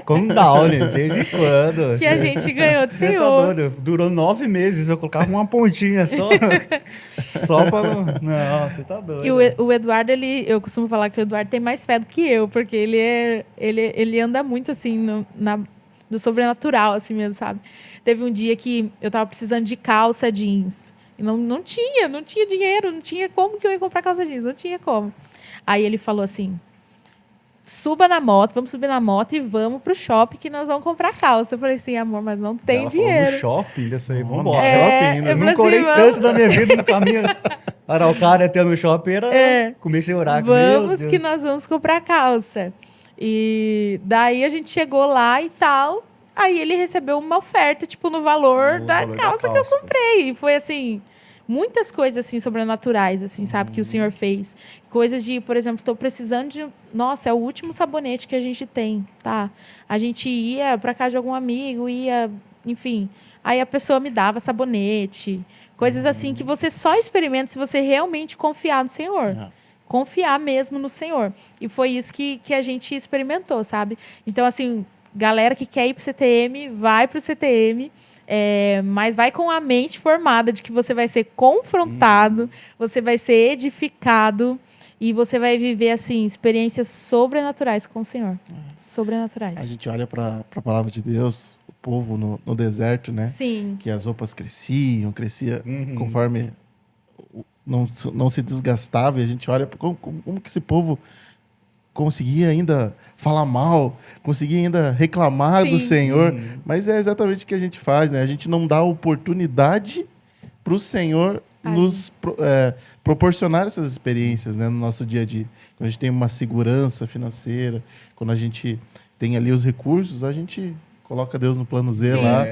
Com Downy, desde quando? Que a gente ganhou do Você Senhor. tá doido? Durou 9 meses, eu colocava uma pontinha só. Só pra... Não, você tá doido. E o Eduardo, eu costumo falar que o Eduardo tem mais fé do que eu, porque ele anda muito assim no sobrenatural, assim mesmo, sabe? Teve um dia que eu tava precisando de calça jeans. E não tinha dinheiro, não tinha como que eu ia comprar calça jeans, não tinha como. Aí ele falou assim, vamos subir na moto e vamos pro shopping que nós vamos comprar calça. Eu falei assim, amor, mas não tem Ela dinheiro. Falou no shopping, eu falei, vamos embora. Shopping, Eu não corei tanto na minha vida no caminho. Araucária até no shopping, comecei a orar. Vamos que nós vamos comprar calça. E daí a gente chegou lá e tal. Aí ele recebeu uma oferta, tipo, no valor da calça que eu comprei. E foi assim, muitas coisas assim sobrenaturais, assim, sabe, que o Senhor fez. Coisas de, por exemplo, estou precisando de. Nossa, é o último sabonete que a gente tem, tá? A gente ia para casa de algum amigo, enfim. Aí a pessoa me dava sabonete, coisas assim que você só experimenta se você realmente confiar no Senhor. Confiar mesmo no Senhor. E foi isso que a gente experimentou, sabe? Então, assim, galera que quer ir pro CTM, vai pro CTM, mas vai com a mente formada de que você vai ser confrontado, você vai ser edificado e você vai viver, assim, experiências sobrenaturais com o Senhor. Sobrenaturais. A gente olha para a palavra de Deus, o povo no deserto, né? Sim. Que as roupas crescia conforme não se desgastava, e a gente olha como que esse povo conseguia ainda falar mal, conseguia ainda reclamar do Senhor, mas é exatamente o que a gente faz, né? A gente não dá oportunidade para o Senhor nos proporcionar essas experiências, né, no nosso dia a dia. Quando a gente tem uma segurança financeira, quando a gente tem ali os recursos, a gente coloca Deus no plano Z lá.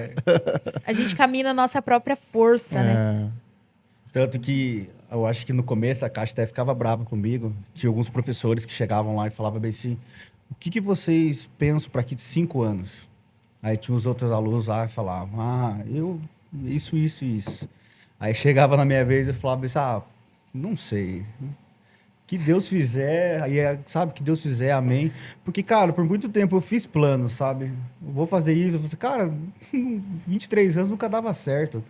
A gente caminha na nossa própria força, né? Tanto que eu acho que no começo a Caixa até ficava brava comigo. Tinha alguns professores que chegavam lá e falavam bem assim, o que vocês pensam para aqui de 5 anos? Aí tinha os outros alunos lá e falavam, eu isso. Aí chegava na minha vez e falava assim, não sei. Que Deus fizer, sabe, que Deus fizer, amém. Porque, cara, por muito tempo eu fiz planos, sabe? Eu vou fazer isso, cara, 23 anos nunca dava certo.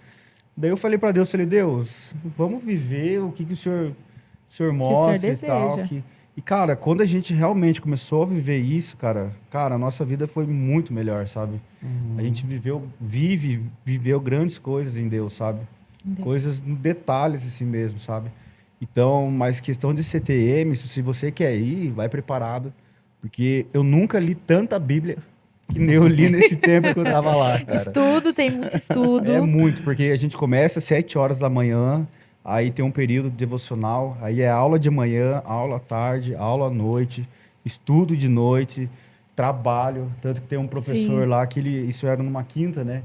Daí eu falei para Deus, Deus, vamos viver o que o senhor mostra e tal. E, cara, quando a gente realmente começou a viver isso, cara, a nossa vida foi muito melhor, sabe? A gente viveu grandes coisas em Deus, sabe? Coisas, detalhes assim mesmo, sabe? Então, mas questão de CTM, se você quer ir, vai preparado. Porque eu nunca li tanta Bíblia que nem eu li nesse tempo que eu tava lá, cara. Estudo, tem muito estudo. É muito, porque a gente começa às 7 horas da manhã, aí tem um período devocional, aí é aula de manhã, aula à tarde, aula à noite, estudo de noite, trabalho. Tanto que tem um professor lá que isso era numa quinta, né?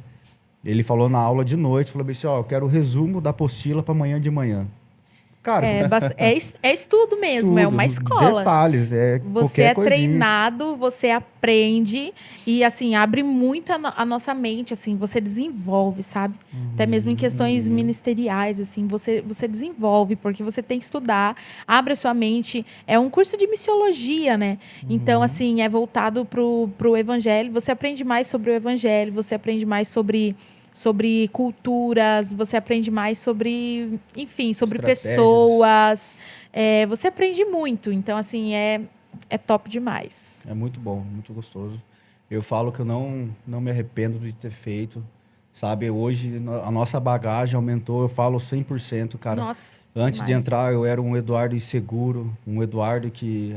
Ele falou na aula de noite, falou assim, eu quero o resumo da apostila para amanhã de manhã. Cara, é estudo mesmo, é uma escola. Detalhes, você é coisinha. treinado, você aprende e, assim, abre muito a nossa mente, assim, você desenvolve, sabe? Até mesmo em questões ministeriais, assim, você desenvolve, porque você tem que estudar, abre a sua mente. É um curso de missiologia, né? Então, assim, é voltado pro evangelho. Você aprende mais sobre o evangelho, você aprende mais sobre culturas, você aprende mais sobre, enfim, sobre pessoas. Você aprende muito. Então, assim, é top demais. É muito bom, muito gostoso. Eu falo que eu não me arrependo de ter feito. Sabe, hoje a nossa bagagem aumentou, eu falo 100%, cara. Nossa, antes demais. de entrar, eu era um Eduardo inseguro, um Eduardo que...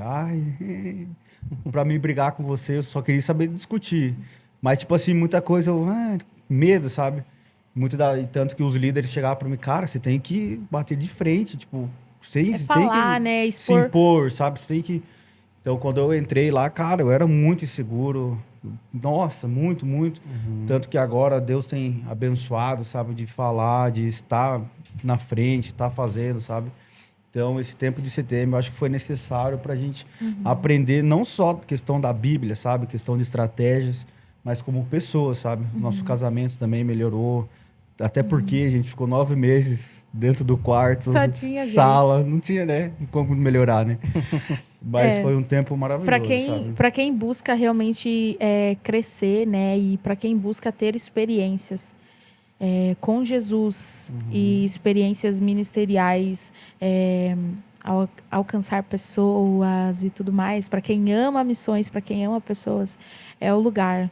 pra mim brigar com você, eu só queria saber discutir. Mas, tipo assim, muita coisa, medo, sabe? E tanto que os líderes chegavam para mim, cara, você tem que bater de frente, tipo, você falar, tem que né? se impor, sabe? Você tem que... Então, quando eu entrei lá, cara, eu era muito inseguro. Nossa, muito. Tanto que agora Deus tem abençoado, sabe? De falar, de estar na frente, estar fazendo, sabe? Então, esse tempo de CTM, eu acho que foi necessário para a gente aprender não só questão da Bíblia, sabe? Questão de estratégias, mas como pessoa, sabe? Nosso casamento também melhorou. Até porque a gente ficou 9 meses dentro do quarto, só tinha sala, não tinha, né? Como melhorar, né? Mas foi um tempo maravilhoso, sabe? Para quem busca realmente crescer, né? E para quem busca ter experiências com Jesus e experiências ministeriais, alcançar pessoas e tudo mais, para quem ama missões, para quem ama pessoas, é o lugar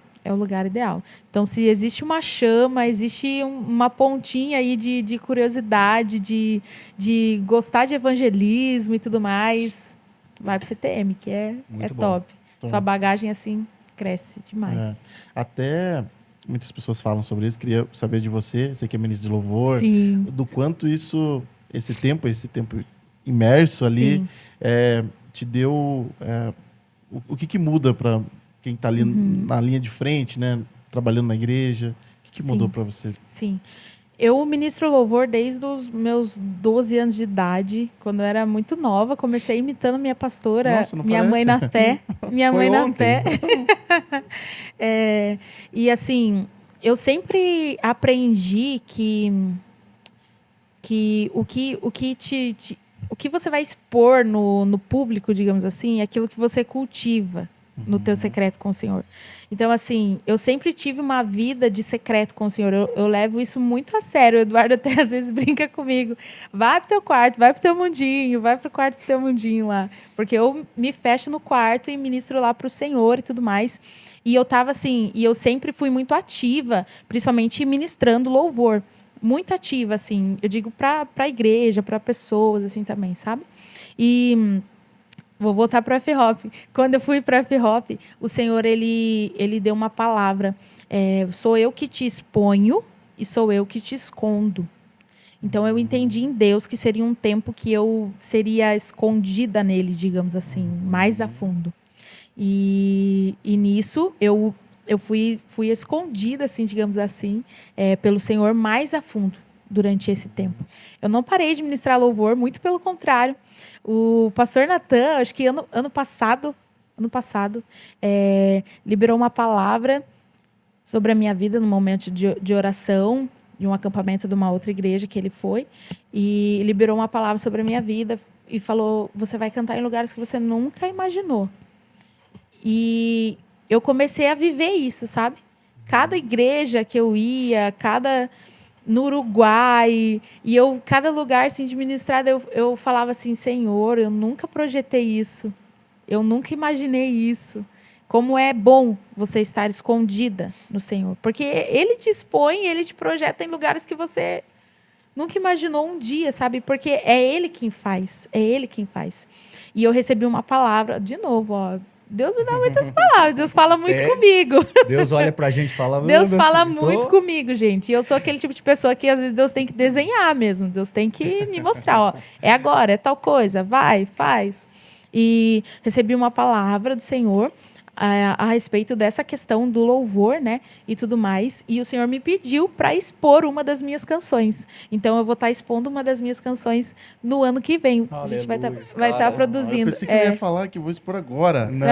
ideal. Então, se existe uma chama, existe uma pontinha aí de curiosidade, de gostar de evangelismo e tudo mais, vai pro CTM, que é top. Sua bagagem, assim, cresce demais. Até muitas pessoas falam sobre isso. Queria saber de você que é ministro de louvor, do quanto esse tempo imerso ali, te deu o que muda para quem está ali na linha de frente, né? Trabalhando na igreja? O que mudou para você? Sim. Eu ministro louvor desde os meus 12 anos de idade, quando eu era muito nova. Comecei imitando minha pastora, Nossa, não minha parece. mãe na fé. Minha Foi mãe na ontem. fé. E assim, eu sempre aprendi que o que você vai expor no público, digamos assim, é aquilo que você cultiva no teu secreto com o Senhor. Então, assim, eu sempre tive uma vida de secreto com o Senhor. Eu levo isso muito a sério. O Eduardo até às vezes brinca comigo. Vai pro teu quarto, vai pro teu mundinho, vai pro quarto do teu mundinho lá. Porque eu me fecho no quarto e ministro lá pro Senhor e tudo mais. E eu tava assim, e eu sempre fui muito ativa, principalmente ministrando louvor. Muito ativa, assim. Eu digo pra igreja, pra pessoas, assim, também, sabe? E... vou voltar para o F-Hop. Quando eu fui para o F-Hop, o Senhor ele deu uma palavra. Sou eu que te exponho e sou eu que te escondo. Então, eu entendi em Deus que seria um tempo que eu seria escondida nele, digamos assim, mais a fundo. E nisso, eu fui escondida, assim, digamos assim, pelo Senhor mais a fundo durante esse tempo. Eu não parei de ministrar louvor, muito pelo contrário. O pastor Natan, acho que ano passado, liberou uma palavra sobre a minha vida no momento de oração, de um acampamento de uma outra igreja que ele foi, e liberou uma palavra sobre a minha vida e falou: você vai cantar em lugares que você nunca imaginou. E eu comecei a viver isso, sabe? Cada igreja que eu ia, no Uruguai, e cada lugar assim, de ministrada, eu falava assim: Senhor, eu nunca projetei isso, eu nunca imaginei isso. Como é bom você estar escondida no Senhor, porque Ele te expõe, Ele te projeta em lugares que você nunca imaginou um dia, sabe? Porque é Ele quem faz, é Ele quem faz. E eu recebi uma palavra, de novo, ó. Deus me dá muitas palavras, Deus fala muito comigo. Deus olha pra gente e fala... Deus fala muito comigo, gente. E eu sou aquele tipo de pessoa que às vezes Deus tem que desenhar mesmo. Deus tem que me mostrar, ó. É agora, é tal coisa. Vai, faz. E recebi uma palavra do Senhor a respeito dessa questão do louvor, né? E tudo mais. E o Senhor me pediu para expor uma das minhas canções. Então, eu vou estar expondo uma das minhas canções no ano que vem. A gente vai estar produzindo. Eu pensei que eu ia falar que vou expor agora. Não,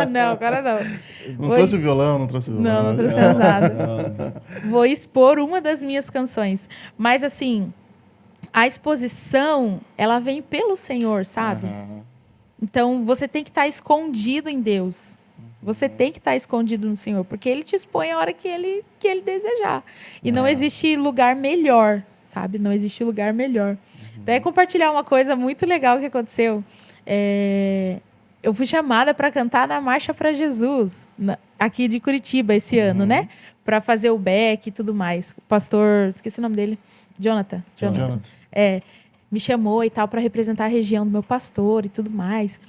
não, agora não. Não trouxe o violão, não trouxe o violão. Não trouxe nada. Vou expor uma das minhas canções. Mas, assim, a exposição, ela vem pelo Senhor, sabe? Então, você tem que estar escondido em Deus. Você tem que estar escondido no Senhor, porque Ele te expõe a hora que Ele desejar. E não existe lugar melhor, sabe? Não existe lugar melhor. Até compartilhar uma coisa muito legal que aconteceu. Eu fui chamada para cantar na Marcha para Jesus, aqui de Curitiba, esse ano, né? Para fazer o back e tudo mais. O pastor, esqueci o nome dele, Jonathan. Me chamou e tal para representar a região do meu pastor e tudo mais.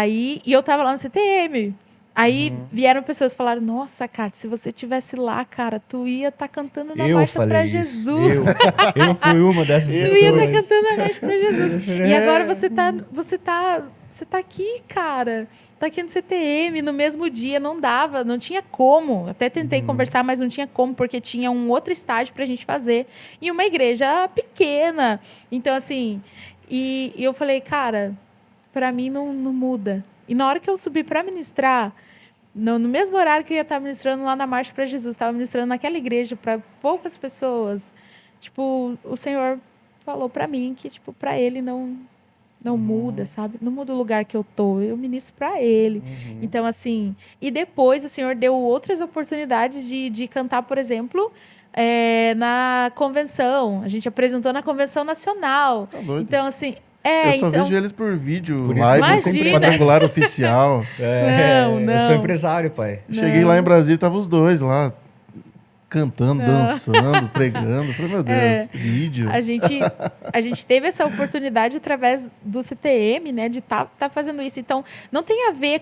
E eu tava lá no CTM. Aí vieram pessoas e falaram: nossa, Kátia, se você tivesse lá, cara, tu ia estar cantando na Marcha para Jesus. Eu fui uma dessas pessoas. Tu ia estar cantando na Marcha para Jesus. E agora você tá aqui, cara. Tá aqui no CTM, no mesmo dia. Não dava, não tinha como. Até tentei conversar, mas não tinha como, porque tinha um outro estágio pra gente fazer. E uma igreja pequena. Então, assim... E eu falei, cara, pra mim não muda. E na hora que eu subi pra ministrar, no mesmo horário que eu ia estar ministrando lá na Marcha para Jesus, estava ministrando naquela igreja para poucas pessoas. Tipo, o Senhor falou para mim que, tipo, para Ele não muda, sabe? Não muda o lugar que eu tô. Eu ministro para Ele. Então, assim... E depois o Senhor deu outras oportunidades de cantar, por exemplo... na convenção. A gente apresentou na convenção nacional. Tá doido. Então, assim... eu só vejo eles por vídeo, Por isso live, Imagina. sempre quadrangular oficial. Não. Eu sou empresário, pai. Cheguei lá em Brasília, tava os dois lá, cantando, dançando, pregando. Falei, meu Deus, vídeo. A gente teve essa oportunidade através do CTM, né, de tá fazendo isso. Então, não tem a ver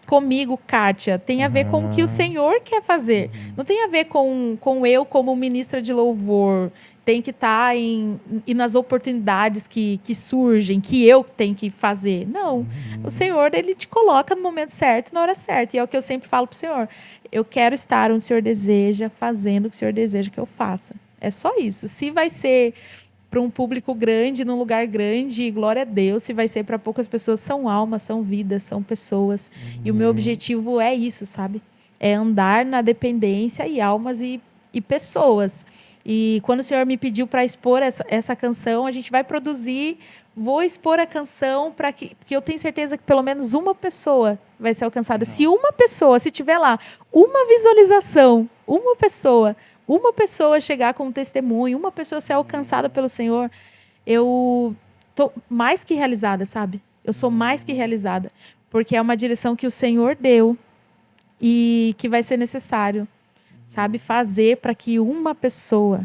comigo, Kátia, tem a ver com o que o Senhor quer fazer. Não tem a ver com eu como ministra de louvor. tem que estar e nas oportunidades que surgem, que eu tenho que fazer. Não. O Senhor, ele te coloca no momento certo, na hora certa. E é o que eu sempre falo pro Senhor. Eu quero estar onde o Senhor deseja, fazendo o que o Senhor deseja que eu faça. É só isso. Se vai ser para um público grande, num lugar grande, glória a Deus. Se vai ser para poucas pessoas, são almas, são vidas, são pessoas. E o meu objetivo é isso, sabe? É andar na dependência e almas e pessoas. E quando o Senhor me pediu para expor essa canção, a gente vai produzir, vou expor a canção porque eu tenho certeza que pelo menos uma pessoa vai ser alcançada. Se uma pessoa, se tiver lá uma visualização, uma pessoa chegar com um testemunho, uma pessoa ser alcançada pelo Senhor, eu tô mais que realizada, sabe? Eu sou mais que realizada, porque é uma direção que o Senhor deu e que vai ser necessário, sabe? Fazer para que uma pessoa...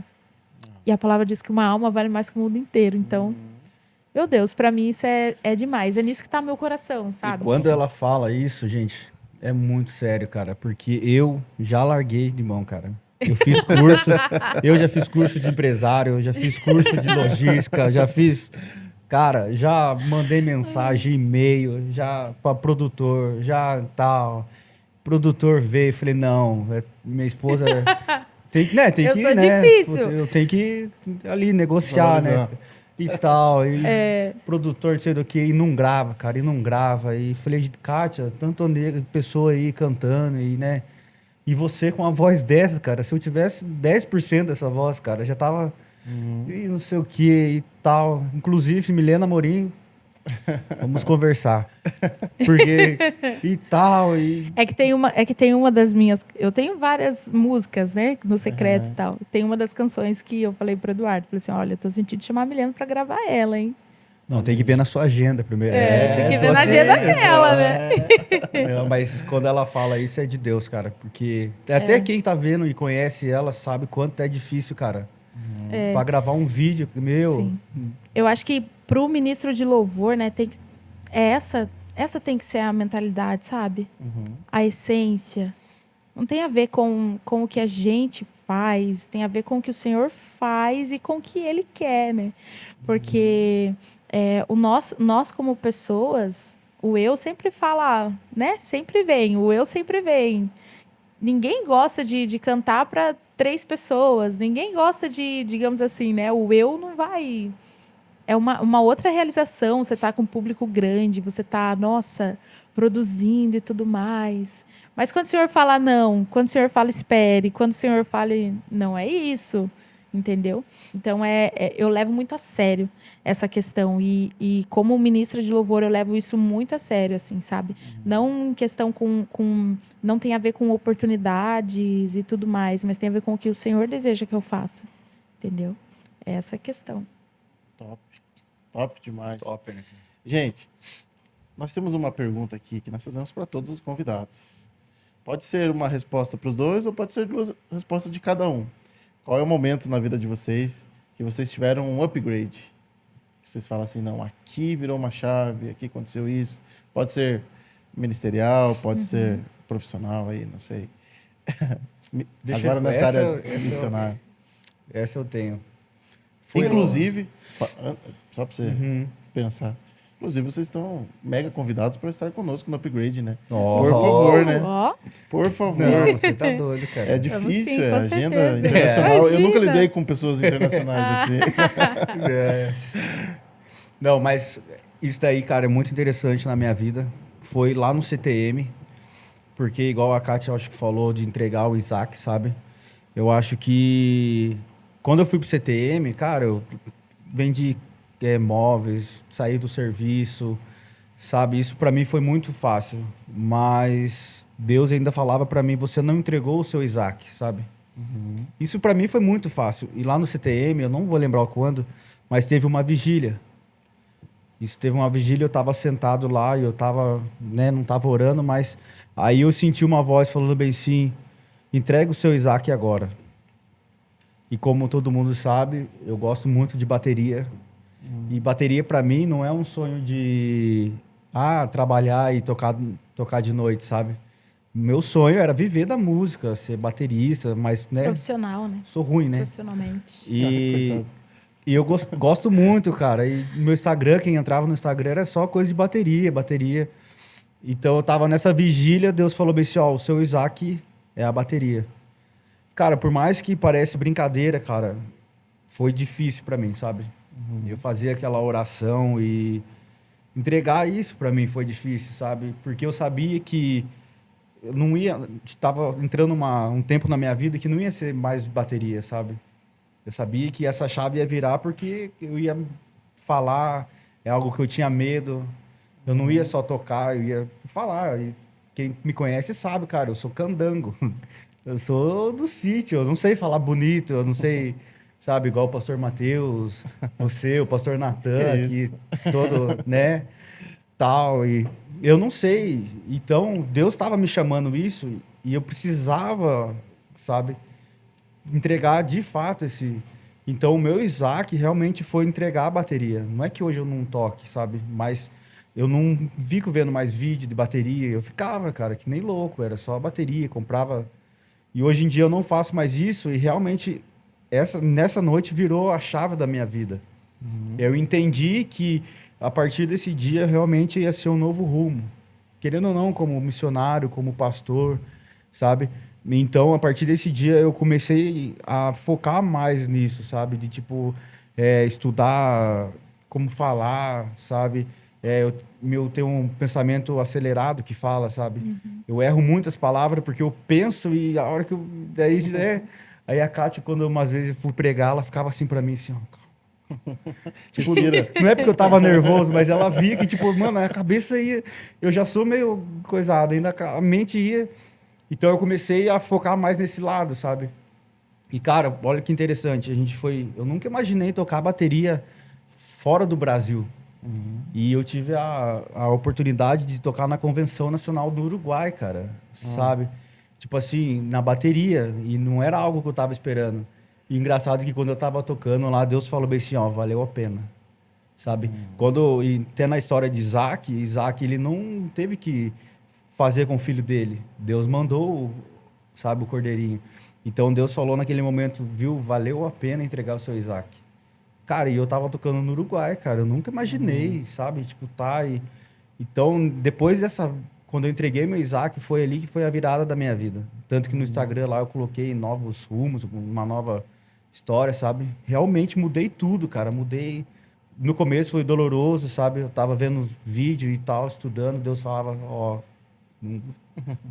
E a palavra diz que uma alma vale mais que o mundo inteiro. Então, meu Deus, para mim isso é demais. É nisso que está meu coração, sabe? E quando ela fala isso, gente, é muito sério, cara. Porque eu já larguei de mão, cara. Eu fiz curso, eu já fiz curso de empresário, eu já fiz curso de logística, já fiz... Cara, já mandei mensagem, e-mail, já para produtor, já tal... Produtor veio, falei, não, minha esposa tem que, né, tem eu que, sou né, difícil. eu tenho que ali negociar, né, e tal, e produtor, não sei do que, e não grava, cara, e não grava, e falei, Kátia, tanto pessoa aí cantando, e, né, e você com a voz dessa, cara, se eu tivesse 10% dessa voz, cara, já tava, e não sei o que, e tal, inclusive, Milena Amorim, vamos conversar. Porque e tal. É que tem uma das minhas. Eu tenho várias músicas, né? No secreto e tal. Tem uma das canções que eu falei pro Eduardo. Falei assim: olha, eu tô sentindo chamar a Milena pra gravar ela, hein? Não, tem que ver na sua agenda primeiro. Tem que ver na agenda dela, né? Não, mas quando ela fala isso é de Deus, cara. Porque até quem tá vendo e conhece ela sabe quanto é difícil, cara. Pra gravar um vídeo, meu. Sim. Eu acho que pro ministro de louvor, né, essa tem que ser a mentalidade, sabe? A essência. Não tem a ver com o que a gente faz, tem a ver com o que o Senhor faz e com o que Ele quer, né? Porque nós como pessoas, o eu sempre fala, né? Sempre vem, o eu sempre vem. Ninguém gosta de cantar para 3 pessoas, ninguém gosta de, digamos assim, né? O eu não vai... É uma outra realização, você está com um público grande, você está, nossa, produzindo e tudo mais. Mas quando o Senhor fala não, quando o Senhor fala espere, quando o Senhor fala não é isso, entendeu? Então, eu levo muito a sério essa questão. E como ministra de louvor, eu levo isso muito a sério, assim, sabe? Não questão não tem a ver com oportunidades e tudo mais, mas tem a ver com o que o Senhor deseja que eu faça, entendeu? É essa a questão. Top demais. Top, né? Gente, nós temos uma pergunta aqui que nós fazemos para todos os convidados. Pode ser uma resposta para os dois ou pode ser 2 respostas de cada um. Qual é o momento na vida de vocês que vocês tiveram um upgrade? Vocês falam assim, não, aqui virou uma chave, aqui aconteceu isso. Pode ser ministerial, pode ser profissional aí, não sei. Agora nessa área missionária. Essa eu tenho. Inclusive, só para você pensar, inclusive vocês estão mega convidados para estar conosco no Upgrade, né? Por favor, né? Por favor. Não, você tá doido, cara. É difícil, sim, a com agenda certeza. internacional. Eu nunca Imagina. lidei com pessoas internacionais assim. Não, mas isso daí, cara, é muito interessante na minha vida. Foi lá no CTM, porque igual a Kátia, eu acho que falou de entregar o Isaac, sabe? Eu acho que quando eu fui pro CTM, cara, eu vendi móveis, saí do serviço, sabe? Isso para mim foi muito fácil, mas Deus ainda falava para mim, você não entregou o seu Isaac, sabe? Isso para mim foi muito fácil. E lá no CTM, eu não vou lembrar quando, mas teve uma vigília. Isso teve uma vigília, eu estava sentado lá e eu tava, né, não estava orando, mas aí eu senti uma voz falando bem assim, entrega o seu Isaac agora. E como todo mundo sabe, eu gosto muito de bateria. E bateria para mim não é um sonho de trabalhar e tocar de noite, sabe? Meu sonho era viver da música, ser baterista, mas, né, Profissional, né? sou ruim, né? Profissionalmente. E, Coitado. e eu gosto muito, cara. E no meu Instagram, quem entrava no Instagram era só coisa de bateria, bateria. Então eu tava nessa vigília, Deus falou bem assim, ó, o seu Isaac é a bateria. Cara, por mais que pareça brincadeira, cara, foi difícil pra mim, sabe? Eu fazia aquela oração e entregar isso pra mim foi difícil, sabe? Porque eu sabia que eu não ia, estava entrando um tempo na minha vida que não ia ser mais bateria, sabe? Eu sabia que essa chave ia virar porque eu ia falar, é algo que eu tinha medo. Eu não ia só tocar, eu ia falar. E quem me conhece sabe, cara, eu sou candango. Eu sou do sítio, eu não sei falar bonito, eu não sei, sabe, igual o pastor Mateus, você, o pastor Natan, Que que todo, né, tal. E eu não sei. Então, Deus estava me chamando isso e eu precisava, sabe, entregar de fato esse. Então, o meu Isaac realmente foi entregar a bateria. Não é que hoje eu não toque, sabe? Mas eu não fico vendo mais vídeo de bateria. Eu ficava, cara, que nem louco. Era só a bateria, comprava. E hoje em dia eu não faço mais isso e realmente nessa noite virou a chave da minha vida. Eu entendi que a partir desse dia realmente ia ser um novo rumo. Querendo ou não, como missionário, como pastor, sabe? Então, a partir desse dia, eu comecei a focar mais nisso, sabe? De, tipo, estudar como falar, sabe? Eu tenho um pensamento acelerado que fala, sabe? Eu erro muitas palavras porque eu penso e a hora que eu... Daí, aí a Kátia, quando umas vezes eu fui pregar, ela ficava assim pra mim, assim, ó. Tipo, não é porque eu tava nervoso, mas ela via que, tipo, mano, a cabeça ia... Eu já sou meio coisado, ainda a mente ia... Então eu comecei a focar mais nesse lado, sabe? E, cara, olha que interessante. Eu nunca imaginei tocar bateria fora do Brasil. E eu tive a oportunidade de tocar na Convenção Nacional do Uruguai, cara. Sabe? Tipo assim, na bateria. E não era algo que eu tava esperando. E engraçado que quando eu tava tocando lá, Deus falou bem assim, ó, valeu a pena. Sabe? E tem na história de Isaac, ele não teve que fazer com o filho dele. Deus mandou, sabe, o cordeirinho. Então Deus falou naquele momento, viu, valeu a pena entregar o seu Isaac. Cara, e eu tava tocando no Uruguai, cara, eu nunca imaginei, sabe, tipo, Então, depois quando eu entreguei meu Isaac, foi ali que foi a virada da minha vida. Tanto que no Instagram lá eu coloquei novos rumos, uma nova história, sabe? Realmente mudei tudo, cara, mudei. No começo foi doloroso, sabe? Eu tava vendo vídeo e tal, estudando, Deus falava, ó,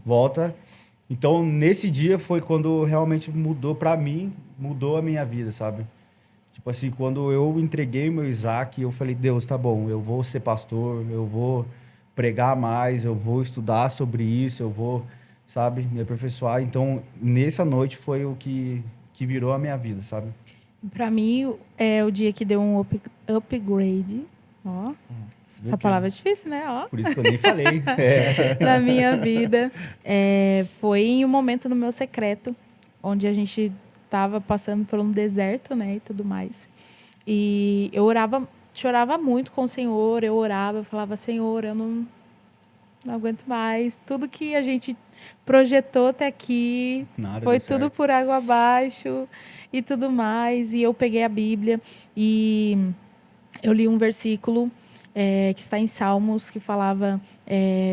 volta. Então, nesse dia foi quando realmente mudou pra mim, mudou a minha vida, sabe? Tipo assim, quando eu entreguei meu Isaac, eu falei, Deus, tá bom, eu vou ser pastor, eu vou pregar mais, eu vou estudar sobre isso, eu vou, sabe, me aperfeiçoar. Então, nessa noite foi o que virou a minha vida, sabe? Pra mim, é o dia que deu um upgrade. Ó, essa palavra é difícil, né? Ó. Por isso que eu nem falei. Na minha vida. Foi em um momento no meu secreto, onde a gente estava passando por um deserto, né? E tudo mais. E eu chorava muito com o Senhor. Eu orava, eu falava, Senhor, eu não aguento mais. Tudo que a gente projetou até aqui Nada foi deu tudo certo. por água abaixo e tudo mais. E eu peguei a Bíblia e eu li um versículo que está em Salmos, que falava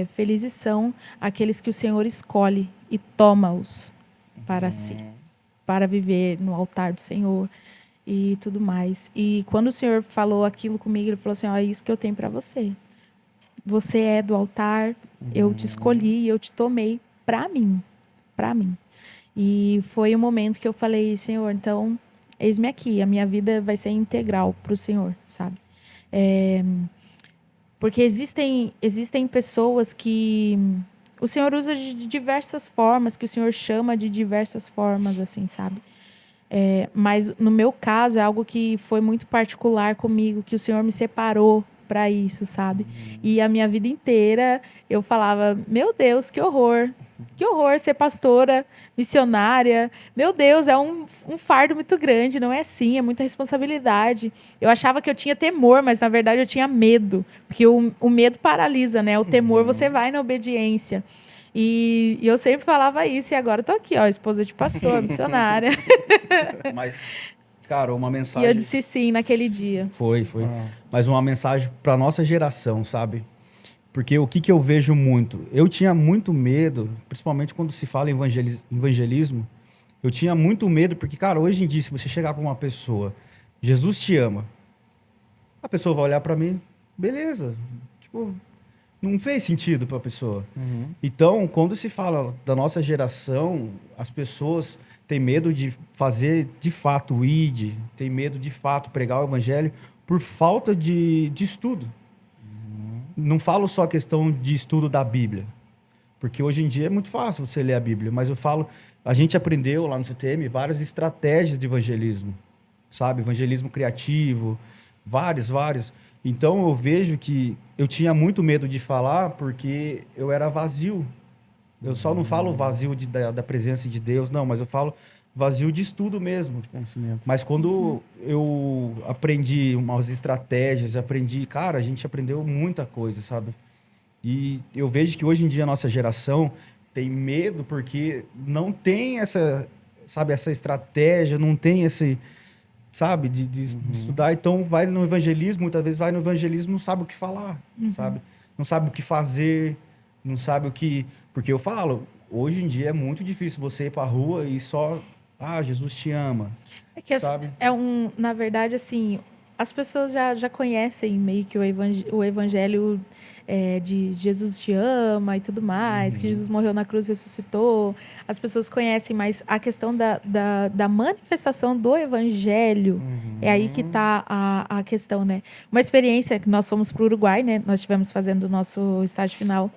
felizes são aqueles que o Senhor escolhe e toma-os para si, para viver no altar do Senhor e tudo mais. E quando o Senhor falou aquilo comigo, ele falou assim, ó, é isso que eu tenho para você. Você é do altar, eu te escolhi, eu te tomei para mim, para mim. E foi o momento que eu falei, Senhor, então, eis-me aqui, a minha vida vai ser integral para o Senhor, sabe? Porque existem pessoas que o Senhor usa de diversas formas, que o Senhor chama de diversas formas, assim, sabe? Mas no meu caso é algo que foi muito particular comigo, que o Senhor me separou para isso, sabe? E a minha vida inteira eu falava, meu Deus, que horror ser pastora, missionária. Meu Deus, é um fardo muito grande, não é assim, é muita responsabilidade. Eu achava que eu tinha temor, mas na verdade eu tinha medo, porque o medo paralisa, né? O temor você vai na obediência. E eu sempre falava isso, e agora eu tô aqui, ó, esposa de pastor, missionária. Mas, cara, uma E mensagem... eu disse sim naquele dia. Foi. Mas uma mensagem para nossa geração, sabe? Porque o que eu vejo muito? Eu tinha muito medo, principalmente quando se fala em evangelismo, eu tinha muito medo, porque, cara, hoje em dia, se você chegar para uma pessoa, Jesus te ama, a pessoa vai olhar para mim, beleza. Tipo, não fez sentido para a pessoa. Então, quando se fala da nossa geração, as pessoas têm medo de fazer de fato o ID, têm medo de fato pregar o evangelho por falta de estudo. Não falo só a questão de estudo da Bíblia, porque hoje em dia é muito fácil você ler a Bíblia, mas eu falo, a gente aprendeu lá no CTM várias estratégias de evangelismo, sabe? Evangelismo criativo, vários. Então eu vejo que eu tinha muito medo de falar porque eu era vazio. Eu só não falo vazio da presença de Deus, não, mas eu falo vazio de estudo mesmo. Conhecimento. Mas quando eu aprendi umas estratégias, cara, a gente aprendeu muita coisa, sabe? E eu vejo que hoje em dia a nossa geração tem medo porque não tem essa, sabe, essa estratégia, não tem esse, sabe, de estudar. Então vai no evangelismo, muitas vezes vai no evangelismo, não sabe o que falar, sabe? Não sabe o que fazer, não sabe o que... Porque eu falo, hoje em dia é muito difícil você ir para a rua e só... Jesus te ama, É que sabe? na verdade, assim, as pessoas já conhecem meio que o evangelho de Jesus te ama e tudo mais, que Jesus morreu na cruz e ressuscitou. As pessoas conhecem, mas a questão da manifestação do evangelho é aí que está a questão, né? Uma experiência que nós fomos para o Uruguai, né? Nós estivemos fazendo o nosso estágio final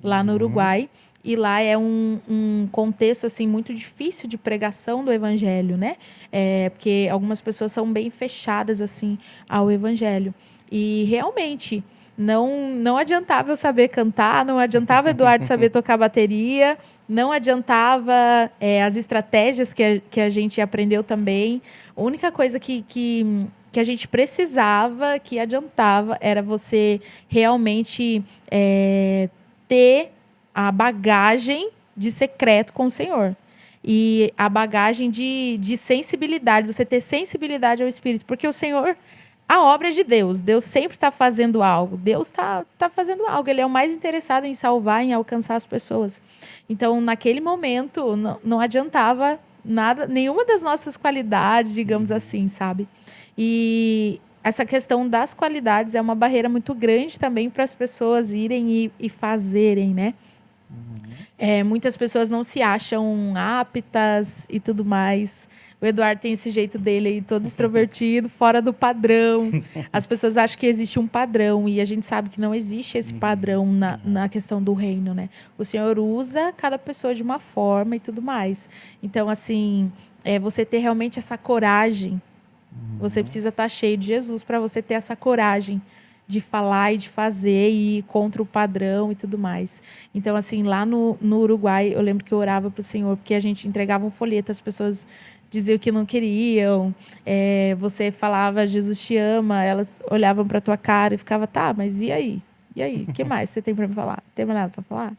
lá no Uruguai. E lá é um contexto assim muito difícil de pregação do evangelho, né? Porque algumas pessoas são bem fechadas assim ao evangelho. E realmente não adiantava eu saber cantar, não adiantava o Eduardo saber tocar bateria, não adiantava as estratégias que a gente aprendeu também. A única coisa que a gente precisava, que adiantava, era você realmente ter a bagagem de secreto com o Senhor. E a bagagem de sensibilidade, você ter sensibilidade ao Espírito. Porque o Senhor, a obra é de Deus. Deus sempre está fazendo algo. Deus está fazendo algo. Ele é o mais interessado em salvar, em alcançar as pessoas. Então, naquele momento, não adiantava nada, nenhuma das nossas qualidades, digamos assim, sabe? E essa questão das qualidades é uma barreira muito grande também para as pessoas irem e fazerem, né? Muitas pessoas não se acham aptas e tudo mais. O Eduardo tem esse jeito dele aí, todo extrovertido, fora do padrão. As pessoas acham que existe um padrão e a gente sabe que não existe esse padrão na questão do reino, né? O Senhor usa cada pessoa de uma forma e tudo mais. Então, assim, você ter realmente essa coragem. Você precisa estar cheio de Jesus para você ter essa coragem de falar e de fazer e ir contra o padrão e tudo mais. Então, assim, lá no Uruguai, eu lembro que eu orava para o Senhor, porque a gente entregava um folheto, as pessoas diziam que não queriam, você falava, Jesus te ama, elas olhavam para tua cara e ficavam, tá, mas e aí? E aí? O que mais você tem para me falar? Tem mais nada para falar?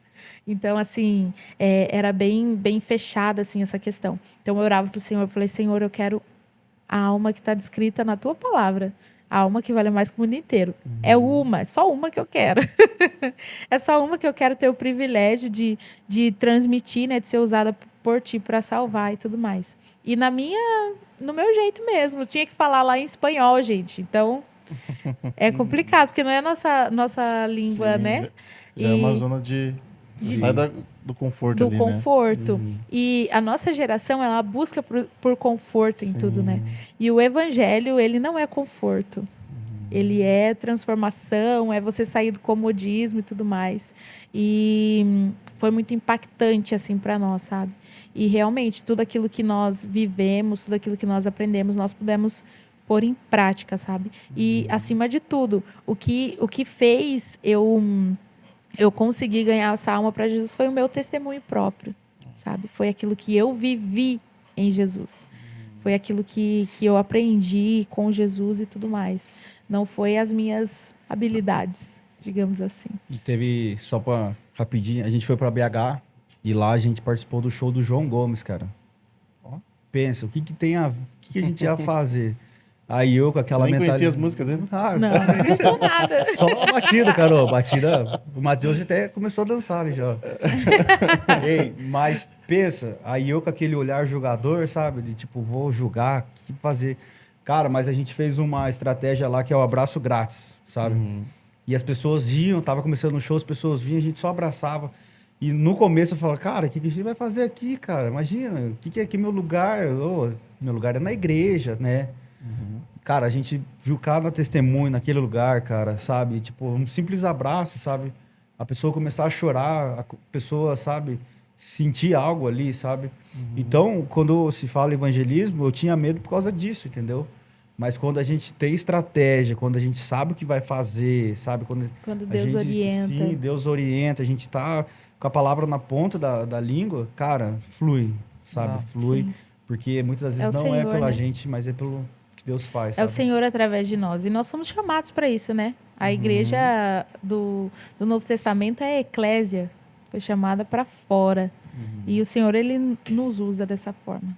Então, assim, era bem, bem fechada, assim, essa questão. Então, eu orava para o Senhor, eu falei, Senhor, eu quero a alma que está descrita na tua palavra. A alma que vale mais que o mundo inteiro. É só uma que eu quero. É só uma que eu quero ter o privilégio de transmitir, né, de ser usada por ti para salvar e tudo mais. E no meu jeito mesmo. Eu tinha que falar lá em espanhol, gente. Então, é complicado, porque não é a nossa língua, Sim, né? Já é uma zona de sai do conforto do ali, conforto. né? E a nossa geração, ela busca por conforto em tudo, né? E o evangelho, ele não é conforto. Ele é transformação, é você sair do comodismo e tudo mais. E foi muito impactante, assim, para nós, sabe? E realmente, tudo aquilo que nós vivemos, tudo aquilo que nós aprendemos, nós pudemos pôr em prática, sabe? E, acima de tudo, o que fez eu consegui ganhar essa alma para Jesus foi o meu testemunho próprio, sabe? Foi aquilo que eu vivi em Jesus. Foi aquilo que eu aprendi com Jesus e tudo mais. Não foi as minhas habilidades, digamos assim. E teve, só para rapidinho, a gente foi pra BH e lá a gente participou do show do João Gomes, cara. Ó. Pensa, o que a gente ia fazer? Aí eu com Você aquela nem conhecia as mentalidade... músicas dele? Ah, Não, não pensou nada. só a batida, Carol. Batida. O Matheus até começou a dançar ali já. Ei, mas pensa, aí eu com aquele olhar julgador, sabe? De tipo, vou julgar, o que fazer? Cara, mas a gente fez uma estratégia lá que é o abraço grátis, sabe? E as pessoas iam, tava começando o show, as pessoas vinham, a gente só abraçava. E no começo eu falava, cara, o que a gente vai fazer aqui, cara? Imagina, o que é aqui meu lugar? Ô, meu lugar é na igreja, né? Cara, a gente viu cada testemunho naquele lugar, cara, sabe? Tipo, um simples abraço, sabe? A pessoa começar a chorar, a pessoa, sabe? Sentir algo ali, sabe? Então, quando se fala evangelismo, eu tinha medo por causa disso, entendeu? Mas quando a gente tem estratégia, quando a gente sabe o que vai fazer, sabe? Quando Quando a Deus gente, orienta. Sim, Deus orienta, a gente tá com a palavra na ponta da língua, cara, flui, sabe? Flui. Sim. Porque muitas vezes É o não é Senhor, pela né? gente, mas é pelo que Deus faz, É sabe? o Senhor através de nós. E nós somos chamados para isso, né? A igreja do Novo Testamento é a eclésia. Foi chamada para fora. E o Senhor, ele nos usa dessa forma.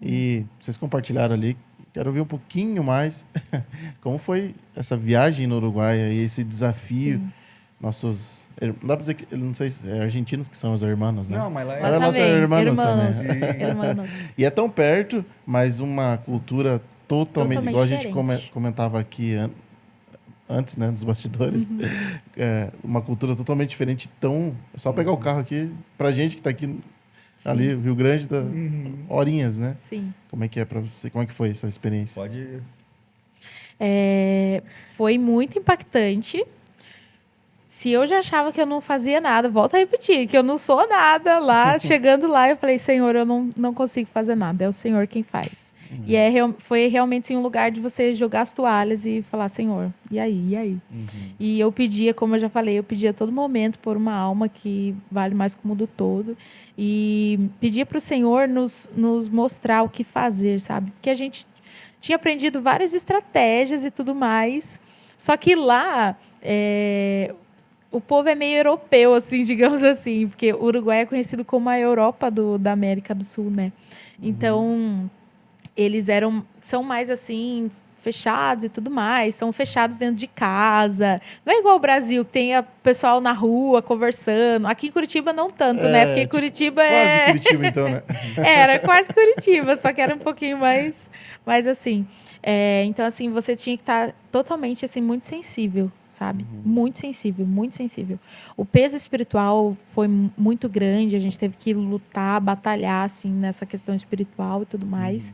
E vocês compartilharam ali. Quero ouvir um pouquinho mais como foi essa viagem no Uruguai e esse desafio. Nossos... Não dá pra dizer que... Não sei se é argentinos que são os hermanos, né? Não, mas lá é... Lá tem também, hermanos irmãos. também. Irmãos. E é tão perto, mas uma cultura totalmente igual a gente diferente. comentava aqui antes, né, dos bastidores. É, uma cultura totalmente diferente. Tão... É só pegar o carro aqui, pra gente que tá aqui ali, Rio Grande, horinhas, né? Sim. Como é que é pra você? Como é que foi essa experiência? Pode... Foi muito impactante. Se eu já achava que eu não fazia nada, volto a repetir, que eu não sou nada lá. Chegando lá, eu falei, Senhor, eu não consigo fazer nada. É o Senhor quem faz. E foi realmente assim, um lugar de você jogar as toalhas e falar, Senhor, e aí, e aí? E eu pedia, como eu já falei, eu pedia a todo momento por uma alma que vale mais que o mundo todo. E pedia para o Senhor nos mostrar o que fazer, sabe? Porque a gente tinha aprendido várias estratégias e tudo mais. Só que lá... o povo é meio europeu, assim, digamos assim, porque o Uruguai é conhecido como a Europa da América do Sul, né? Então, eles são mais assim, fechados e tudo mais, são fechados dentro de casa. Não é igual o Brasil, que tem o pessoal na rua conversando. Aqui em Curitiba não tanto, né? Porque tipo, Curitiba quase Curitiba, então, né? Era quase Curitiba, só que era um pouquinho mais assim. Então, assim, você tinha que estar totalmente, assim, muito sensível, sabe? Muito sensível, muito sensível. O peso espiritual foi muito grande, a gente teve que lutar, batalhar, assim, nessa questão espiritual e tudo mais.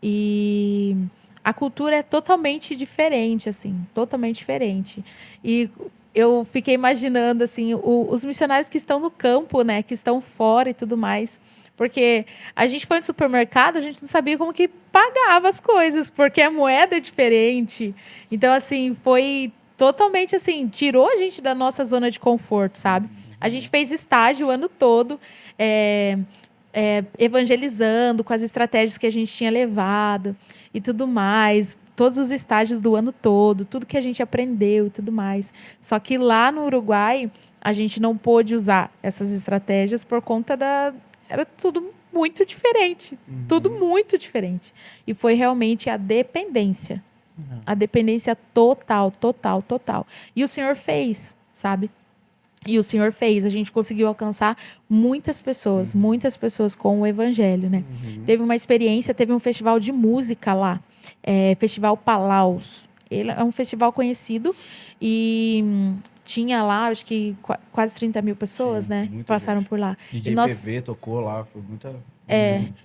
E a cultura é totalmente diferente, assim, totalmente diferente. E eu fiquei imaginando, assim, os missionários que estão no campo, né? Que estão fora e tudo mais. Porque a gente foi no supermercado, a gente não sabia como que pagava as coisas, porque a moeda é diferente. Então, assim, foi totalmente, assim, tirou a gente da nossa zona de conforto, sabe? A gente fez estágio o ano todo, evangelizando com as estratégias que a gente tinha levado e tudo mais. Todos os estágios do ano todo, tudo que a gente aprendeu e tudo mais. Só que lá no Uruguai, a gente não pôde usar essas estratégias por conta era tudo muito diferente. Tudo muito diferente. E foi realmente a dependência. A dependência total, total, total. E o Senhor fez, sabe? E o Senhor fez. A gente conseguiu alcançar muitas pessoas com o evangelho, né? Teve uma experiência, teve um festival de música lá. Festival Palaus. Ele é um festival conhecido e... tinha lá, acho que quase 30 mil pessoas, Sim, né? Passaram gente. por lá. DJ E nós, PV tocou lá, foi muita...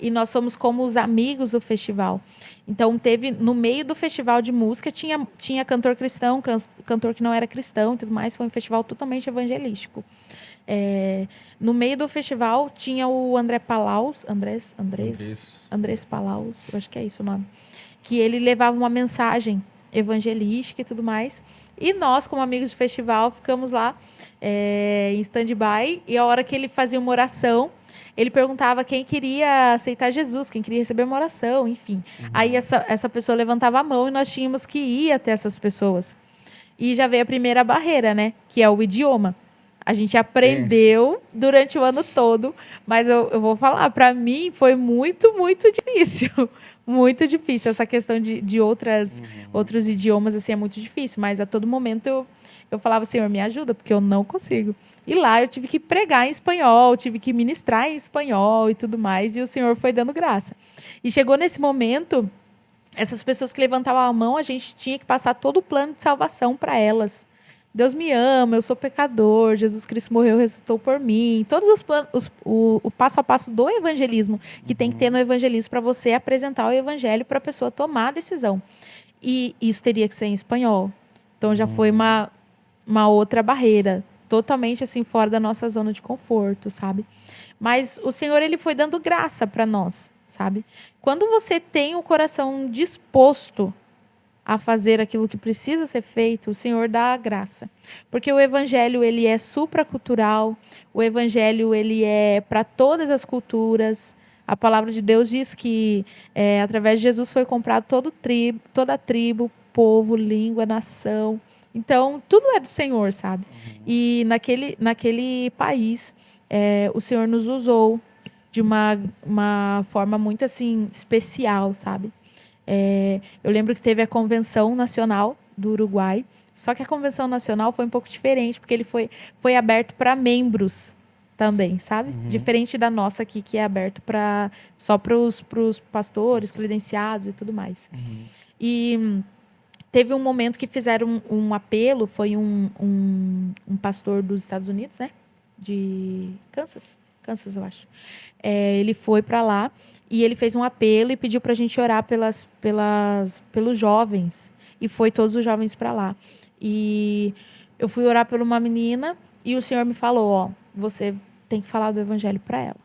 e nós somos como os amigos do festival. Então, no meio do festival de música, tinha cantor cristão, cantor que não era cristão e tudo mais. Foi um festival totalmente evangelístico. No meio do festival, tinha o Andrés Palaus, eu acho que é isso o nome. Que ele levava uma mensagem evangelística e tudo mais. E nós, como amigos do festival, ficamos lá em stand-by. E a hora que ele fazia uma oração, ele perguntava quem queria aceitar Jesus, quem queria receber uma oração, enfim. Aí essa pessoa levantava a mão e nós tínhamos que ir até essas pessoas. E já veio a primeira barreira, né? Que é o idioma. A gente aprendeu durante o ano todo, mas eu vou falar, para mim foi muito, muito difícil. Muito difícil. Essa questão de outros idiomas assim, é muito difícil, mas a todo momento eu falava, Senhor, me ajuda, porque eu não consigo. E lá eu tive que pregar em espanhol, tive que ministrar em espanhol e tudo mais, e o Senhor foi dando graça. E chegou nesse momento, essas pessoas que levantavam a mão, a gente tinha que passar todo o plano de salvação para elas. Deus me ama, eu sou pecador, Jesus Cristo morreu, ressuscitou por mim. Todos os planos, o passo a passo do evangelismo que tem que ter no evangelismo para você apresentar o evangelho para a pessoa tomar a decisão. E isso teria que ser em espanhol. Então já foi uma outra barreira, totalmente assim fora da nossa zona de conforto, sabe? Mas o Senhor, ele foi dando graça para nós, sabe? Quando você tem o coração disposto a fazer aquilo que precisa ser feito, o Senhor dá a graça. Porque o evangelho, ele é supracultural, o evangelho, ele é para todas as culturas. A palavra de Deus diz que através de Jesus foi comprado toda tribo, povo, língua, nação. Então, tudo é do Senhor, sabe? E naquele país, o Senhor nos usou de uma forma muito assim especial, sabe? Eu lembro que teve a Convenção Nacional do Uruguai, só que a Convenção Nacional foi um pouco diferente, porque ele foi aberto para membros também, sabe? Diferente da nossa aqui, que é aberto só para os pastores, credenciados e tudo mais. E teve um momento que fizeram um apelo, foi um pastor dos Estados Unidos, né? De Kansas, eu acho. Ele foi para lá e ele fez um apelo e pediu para a gente orar pelos jovens. E foi todos os jovens para lá. E eu fui orar por uma menina e o Senhor me falou, você tem que falar do evangelho para ela.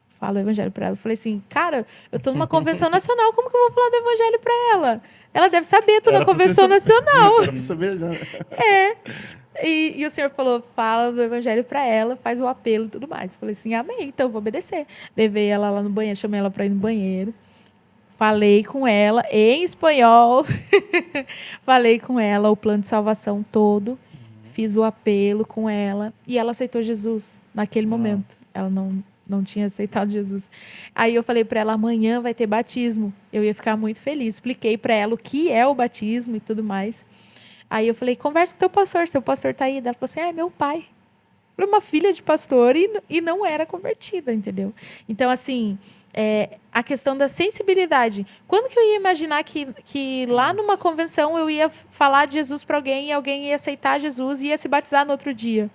Fala o evangelho para ela. Eu falei assim, cara, eu tô numa convenção nacional, como que eu vou falar do evangelho para ela? Ela deve saber, tô na convenção nacional. Era pra saber já. E o Senhor falou, fala do evangelho para ela, faz o apelo e tudo mais. Eu falei assim, amém, então eu vou obedecer. Levei ela lá no banheiro, chamei ela para ir no banheiro. Falei com ela em espanhol. Falei com ela o plano de salvação todo. Fiz o apelo com ela. E ela aceitou Jesus naquele momento. Ela não tinha aceitado Jesus. Aí eu falei para ela, amanhã vai ter batismo. Eu ia ficar muito feliz. Expliquei para ela o que é o batismo e tudo mais. Aí eu falei, conversa com seu pastor tá aí. Ela falou assim, é meu pai. Eu falei, uma filha de pastor e não era convertida, entendeu? Então, assim, a questão da sensibilidade. Quando que eu ia imaginar que lá numa convenção eu ia falar de Jesus para alguém e alguém ia aceitar Jesus e ia se batizar no outro dia?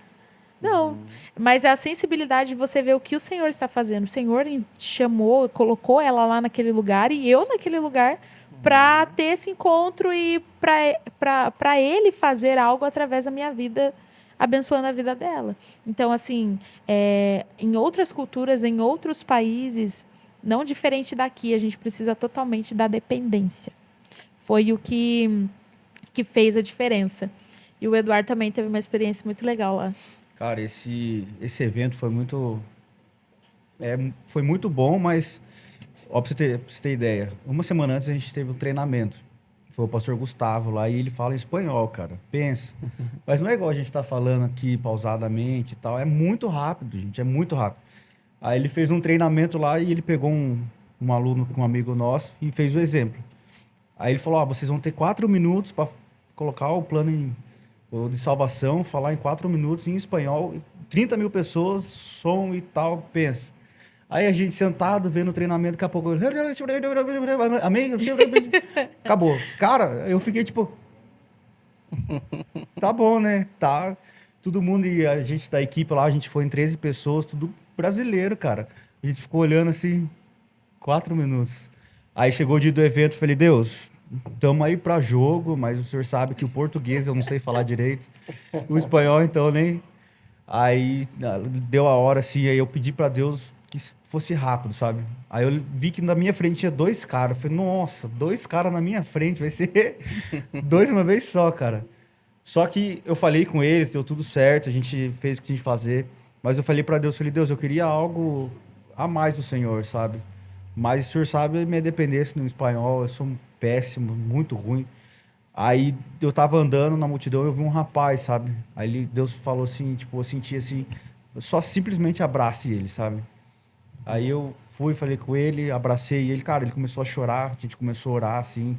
Não, mas é a sensibilidade de você ver o que o Senhor está fazendo. O Senhor chamou, colocou ela lá naquele lugar e eu naquele lugar para ter esse encontro e para Ele fazer algo através da minha vida, abençoando a vida dela. Então, assim, em outras culturas, em outros países, não diferente daqui, a gente precisa totalmente da dependência. Foi o que fez a diferença. E o Eduardo também teve uma experiência muito legal lá. Cara, esse evento foi muito bom, mas, ó, pra você ter ideia, uma semana antes a gente teve um treinamento. Foi o pastor Gustavo lá e ele fala em espanhol, cara. Pensa. Mas não é igual a gente tá falando aqui pausadamente e tal. É muito rápido, gente. É muito rápido. Aí ele fez um treinamento lá e ele pegou um aluno, um amigo nosso, e fez o exemplo. Aí ele falou, vocês vão ter 4 minutos para colocar o plano de salvação, falar em 4 minutos em espanhol, 30 mil pessoas, som e tal, pensa. Aí a gente sentado, vendo o treinamento, daqui a pouco... Amém? Acabou. Cara, eu fiquei tipo... Tá bom, né? Tá. Todo mundo, e a gente da equipe lá, a gente foi em 13 pessoas, tudo brasileiro, cara. A gente ficou olhando assim, 4 minutos. Aí chegou o dia do evento, falei, Deus... Estamos aí para jogo, mas o senhor sabe que o português eu não sei falar direito. O espanhol, então, nem... Aí deu a hora, assim, aí eu pedi para Deus que fosse rápido, sabe? Aí eu vi que na minha frente tinha 2 caras. Eu falei, nossa, 2 caras na minha frente, vai ser 2 uma vez só, cara. Só que eu falei com eles, deu tudo certo, a gente fez o que tinha que fazer. Mas eu falei para Deus, Deus, eu queria algo a mais do Senhor, sabe? Mas o senhor sabe minha dependência no espanhol, eu sou péssimo, muito ruim. Aí eu tava andando na multidão e eu vi um rapaz, sabe? Aí Deus falou assim, tipo, eu senti assim, só simplesmente abrace ele, sabe? Aí eu fui, falei com ele, abracei ele, cara, ele começou a chorar, a gente começou a orar, assim,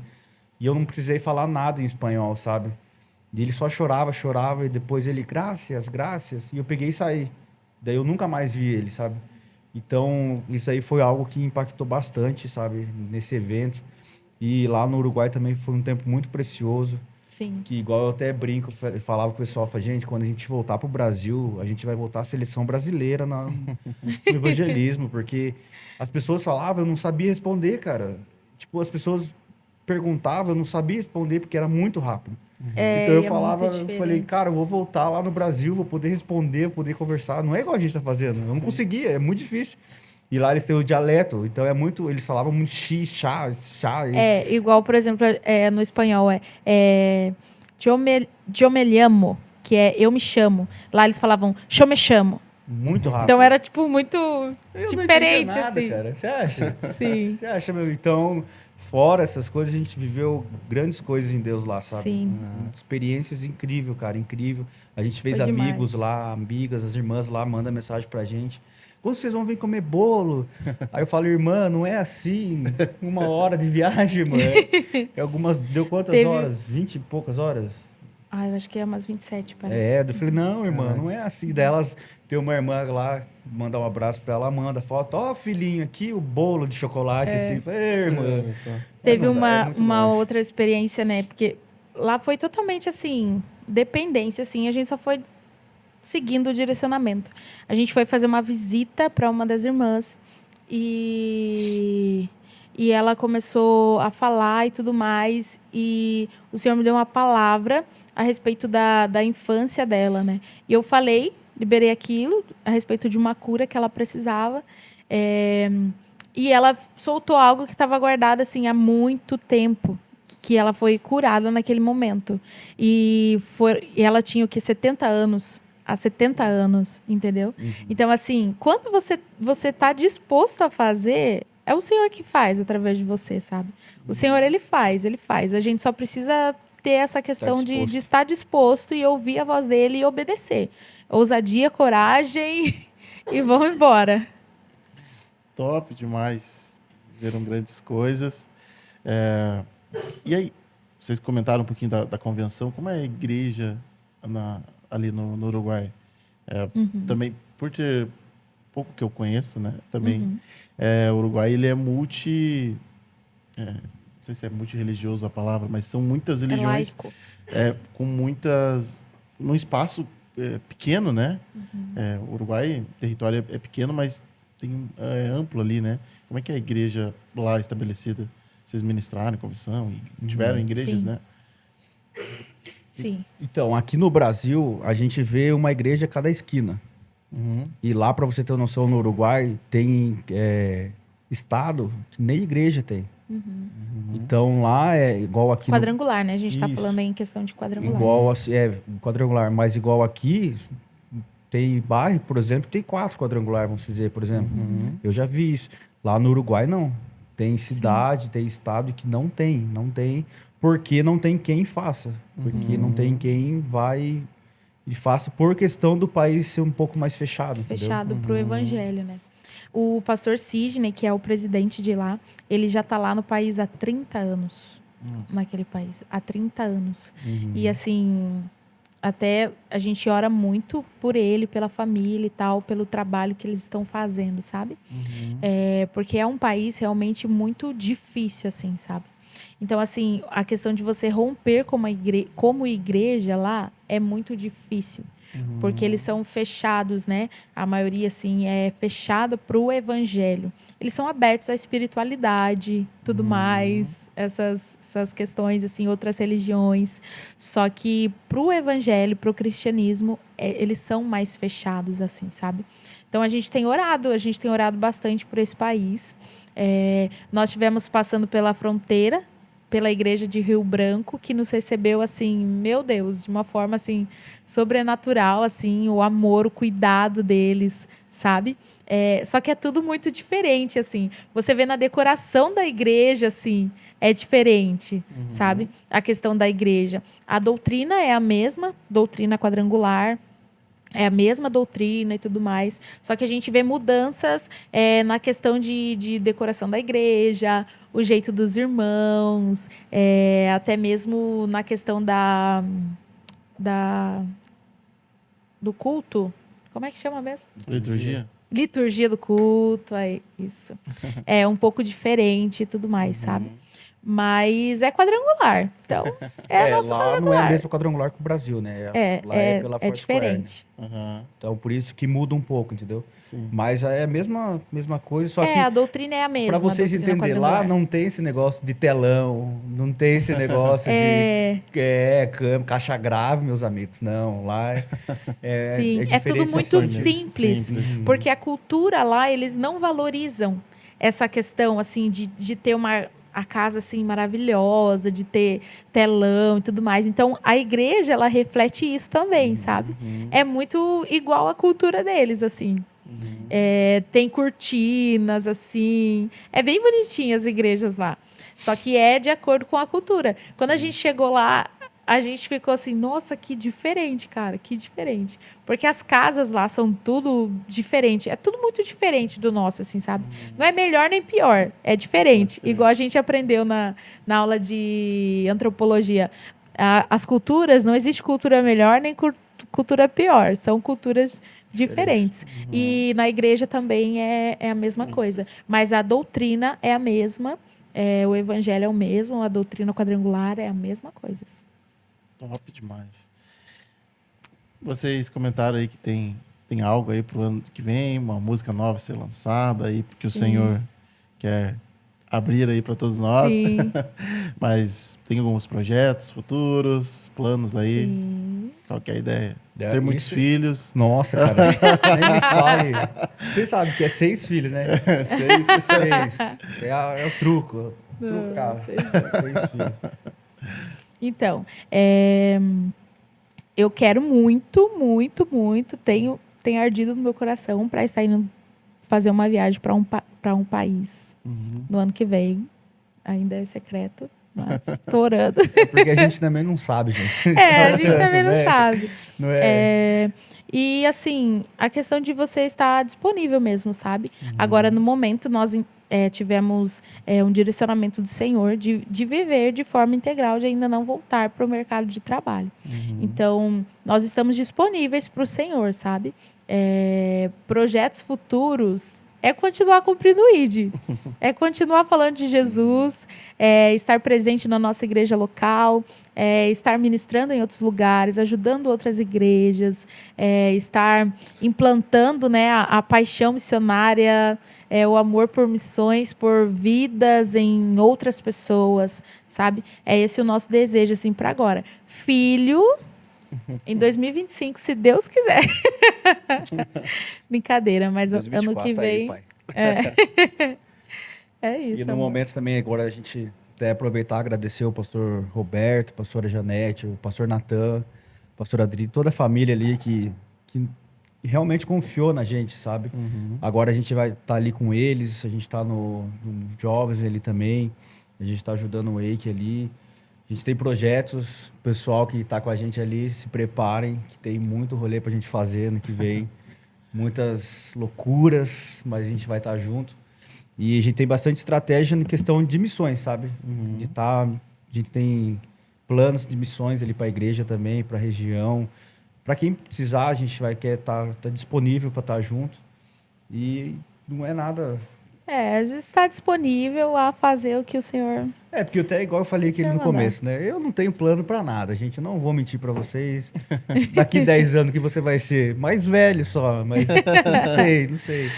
e eu não precisei falar nada em espanhol, sabe? E ele só chorava, e depois ele, graças, graças, e eu peguei e saí. Daí eu nunca mais vi ele, sabe? Então, isso aí foi algo que impactou bastante, sabe? Nesse evento. E lá no Uruguai também foi um tempo muito precioso, Sim. que igual eu até brinco, falava pro pessoal, falei, gente, quando a gente voltar pro Brasil, a gente vai voltar à seleção brasileira no evangelismo, porque as pessoas falavam, eu não sabia responder, cara. Tipo, as pessoas perguntavam, eu não sabia responder, porque era muito rápido. Então eu E é falava, muito eu falei, diferente. cara, eu vou voltar lá no Brasil, vou poder responder, vou poder conversar. Não é igual a gente tá fazendo, eu não conseguia, é muito difícil. E lá eles têm o dialeto, então é muito, eles falavam muito x, chá. Igual, por exemplo, no espanhol yo me llamo, que é eu me chamo. Lá eles falavam yo me chamo. Muito rápido. Então era, tipo, muito Eu não diferente, entendia nada, assim. cara. Você acha? Sim. Você acha, meu? Então, fora essas coisas, a gente viveu grandes coisas em Deus lá, sabe? Sim. Experiências incríveis, cara, incrível. A gente fez Foi amigos demais. lá, amigas, as irmãs lá mandam mensagem pra gente. Quando vocês vão vir comer bolo? Aí eu falo, irmã, não é assim. 1 hora de viagem, mano. É algumas. Deu quantas Teve- horas? 20 e poucas horas? Eu acho que é umas 27, parece. Eu falei, não, irmã, não é assim. Daí elas tem uma irmã lá, mandar um abraço pra ela, manda foto, ó, filhinho, aqui o bolo de chocolate, assim. Eu falei, irmã. Olha só. Teve não dá, é uma, muito uma longe. outra experiência, né? Porque lá foi totalmente, assim, dependência, assim. A gente só foi seguindo o direcionamento. A gente foi fazer uma visita para uma das irmãs e ela começou a falar e tudo mais, e o Senhor me deu uma palavra a respeito da infância dela, né? E eu falei, liberei aquilo a respeito de uma cura que ela precisava, e ela soltou algo que estava guardado assim há muito tempo, que ela foi curada naquele momento. E ela tinha o que 70 anos. Há 70 anos, entendeu? Então, assim, quando você tá disposto a fazer, é o Senhor que faz através de você, sabe? O Senhor, ele faz. A gente só precisa ter essa questão de estar disposto e ouvir a voz dele e obedecer. Ousadia, coragem e vamos embora. Top demais. Viram grandes coisas. E aí, vocês comentaram um pouquinho da convenção. Como é a igreja ali no Uruguai? Também, por ter pouco que eu conheço, né? Também, o Uruguai, ele é não sei se é multirreligioso a palavra, mas são muitas religiões. laico. Com muitas... Num espaço pequeno, né? O Uruguai, o território é pequeno, mas é amplo ali, né? Como é que é a igreja lá estabelecida? Vocês ministraram confissão e tiveram igrejas, Sim. né? Sim. Então, aqui no Brasil, a gente vê uma igreja a cada esquina. E lá, para você ter uma noção, no Uruguai, tem estado que nem igreja tem. Então, lá é igual aqui... Quadrangular, né? A gente está Isso. falando aí em questão de quadrangular. Igual, assim, quadrangular, mas igual aqui, tem bairro, por exemplo, que tem 4 quadrangular, vamos dizer, por exemplo. Eu já vi isso. Lá no Uruguai, não. Tem cidade, tem estado que não tem, porque não tem quem faça. Porque não tem quem vai e faça por questão do país ser um pouco mais fechado, entendeu? Fechado para o evangelho, né? O pastor Sidney, que é o presidente de lá, ele já está lá no país há 30 anos. Naquele país. Há 30 anos. E assim, até a gente ora muito por ele, pela família e tal, pelo trabalho que eles estão fazendo, sabe? Porque é um país realmente muito difícil, assim, sabe? Então, assim, a questão de você romper como igreja lá é muito difícil. Porque eles são fechados, né? A maioria, assim, é fechada para o evangelho. Eles são abertos à espiritualidade, tudo mais, essas questões, assim, outras religiões. Só que para o evangelho, para o cristianismo, eles são mais fechados, assim, sabe? Então, a gente tem orado bastante por esse país. Nós estivemos passando pela fronteira, pela igreja de Rio Branco, que nos recebeu, assim, meu Deus, de uma forma, assim, sobrenatural, assim, o amor, o cuidado deles, sabe? Só que é tudo muito diferente, assim. Você vê na decoração da igreja, assim, é diferente, sabe? A questão da igreja. A doutrina é a mesma, doutrina quadrangular, é a mesma doutrina e tudo mais, só que a gente vê mudanças na questão de decoração da igreja, o jeito dos irmãos, até mesmo na questão do culto. Como é que chama mesmo? Liturgia? Liturgia do culto, é isso. É um pouco diferente e tudo mais, sabe? Mas é quadrangular. Então, é a nossa lá quadrangular. não é a mesma quadrangular que o Brasil, né? Lá pela É Foursquare, diferente. Aham. Então, por isso que muda um pouco, entendeu? Sim. Mas é a mesma coisa, só que A doutrina é a mesma. para vocês a doutrina entenderem, lá quadrangular. não tem esse negócio de telão, não tem esse negócio de caixa grave, meus amigos. Não, lá Sim, é tudo muito diferenciação, né? simples, porque a cultura lá, eles não valorizam essa questão, assim, de ter a casa, assim, maravilhosa, de ter telão e tudo mais. Então, a igreja, ela reflete isso também, sabe? É muito igual à cultura deles, assim. Tem cortinas, assim. É bem bonitinho as igrejas lá. Só que é de acordo com a cultura. Quando a gente chegou lá, a gente ficou assim, nossa, que diferente, cara, que diferente. Porque as casas lá são tudo diferente. É tudo muito diferente do nosso, assim, sabe? Não é melhor nem pior, é diferente. Igual a gente aprendeu na aula de antropologia. As culturas, não existe cultura melhor nem cultura pior. São culturas diferentes. E na igreja também é a mesma coisa. Mas a doutrina é a mesma. O evangelho é o mesmo. A doutrina quadrangular é a mesma coisa. Assim. Top demais. Vocês comentaram aí que tem algo aí pro ano que vem, uma música nova ser lançada aí, porque o Senhor quer abrir aí para todos nós. Sim. Mas tem alguns projetos futuros, planos aí? Sim. Qual que é a ideia? Ter muitos filhos. Nossa, cara, nem me fale. Vocês sabem que é 6 filhos, né? 6. É o truco. Trucar. 6 filhos. Então, eu quero muito, muito, muito. Tenho ardido no meu coração para estar indo fazer uma viagem para um país no ano que vem. Ainda é secreto, mas estou orando. Porque a gente também não sabe, gente. A gente também não sabe. Não é? E, assim, a questão de você estar disponível mesmo, sabe? Agora, no momento, nós tivemos um direcionamento do Senhor de viver de forma integral, de ainda não voltar para o mercado de trabalho. Então, nós estamos disponíveis para o Senhor, sabe? Projetos futuros é continuar cumprindo o ID. É continuar falando de Jesus, estar presente na nossa igreja local, estar ministrando em outros lugares, ajudando outras igrejas, estar implantando, né, a paixão missionária, o amor por missões, por vidas em outras pessoas, sabe? É esse o nosso desejo, assim, para agora. Filho, em 2025, se Deus quiser. Brincadeira, mas ano que vem... Aí, é isso. E no amor. momento também, agora a gente até aproveitar e agradecer o pastor Roberto, a pastora Janete, o pastor Natan, a pastora Adri, toda a família ali que realmente confiou na gente, sabe? Agora a gente vai estar ali com eles, a gente está no Jovens ali também, a gente está ajudando o Eike ali. A gente tem projetos, o pessoal que está com a gente ali, se preparem, que tem muito rolê para a gente fazer ano que vem. Muitas loucuras, mas a gente vai estar junto. E a gente tem bastante estratégia em questão de missões, sabe? A gente tem planos de missões ali para a igreja também, para a região. Para quem precisar, a gente vai querer estar disponível para estar junto. E não é nada... A gente está disponível a fazer o que o Senhor... porque até igual eu falei aqui no começo, né? Eu não tenho plano para nada, gente. Eu não vou mentir para vocês. Daqui 10 anos que você vai ser mais velho só, mas não sei.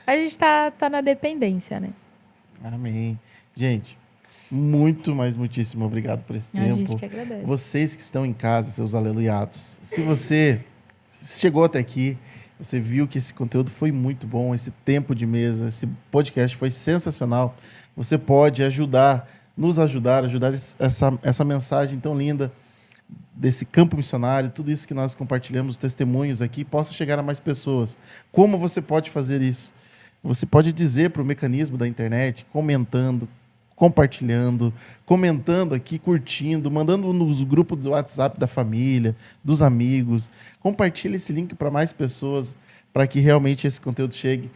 A gente tá na dependência, né? Amém. Gente, muitíssimo obrigado por esse tempo. A gente que agradece. Vocês que estão em casa, seus aleluiados, se você chegou até aqui, você viu que esse conteúdo foi muito bom, esse tempo de mesa, esse podcast foi sensacional. Você pode nos ajudar essa mensagem tão linda desse campo missionário, tudo isso que nós compartilhamos, testemunhos aqui, possa chegar a mais pessoas. Como você pode fazer isso? Você pode dizer para o mecanismo da internet, comentando, compartilhando, comentando aqui, curtindo, mandando nos grupos do WhatsApp da família, dos amigos. Compartilhe esse link para mais pessoas, para que realmente esse conteúdo chegue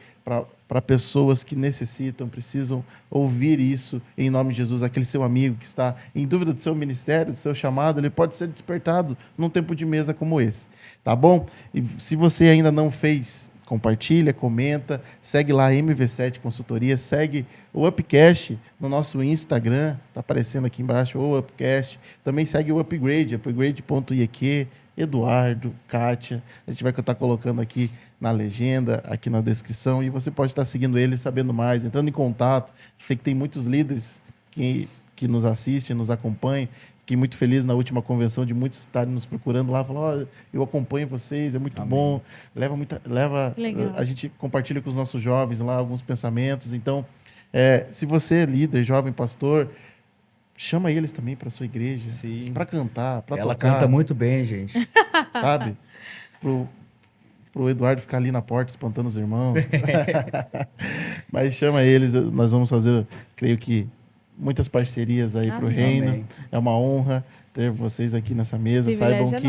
para pessoas que necessitam, precisam ouvir isso em nome de Jesus. Aquele seu amigo que está em dúvida do seu ministério, do seu chamado, ele pode ser despertado num tempo de mesa como esse, tá bom? E se você ainda não fez, compartilha, comenta, segue lá a MV7 Consultoria, segue o Upcast no nosso Instagram, tá aparecendo aqui embaixo o Upcast, também segue o Upgrade, upgrade.iq, Eduardo, Kátia, a gente vai estar colocando aqui na legenda, aqui na descrição, e você pode estar seguindo eles, sabendo mais, entrando em contato. Sei que tem muitos líderes que nos assistem, nos acompanham. Fiquei muito feliz na última convenção de muitos estarem nos procurando lá, falando, eu acompanho vocês, é muito bom, a gente compartilha com os nossos jovens lá alguns pensamentos. Então, se você é líder, jovem, pastor, chama eles também para sua igreja, para cantar, para tocar. Ela canta muito bem, gente. Sabe? Pro Eduardo ficar ali na porta espantando os irmãos. Mas chama eles, nós vamos fazer, creio que, muitas parcerias aí para o reino. Amém. É uma honra ter vocês aqui nessa mesa. Saibam que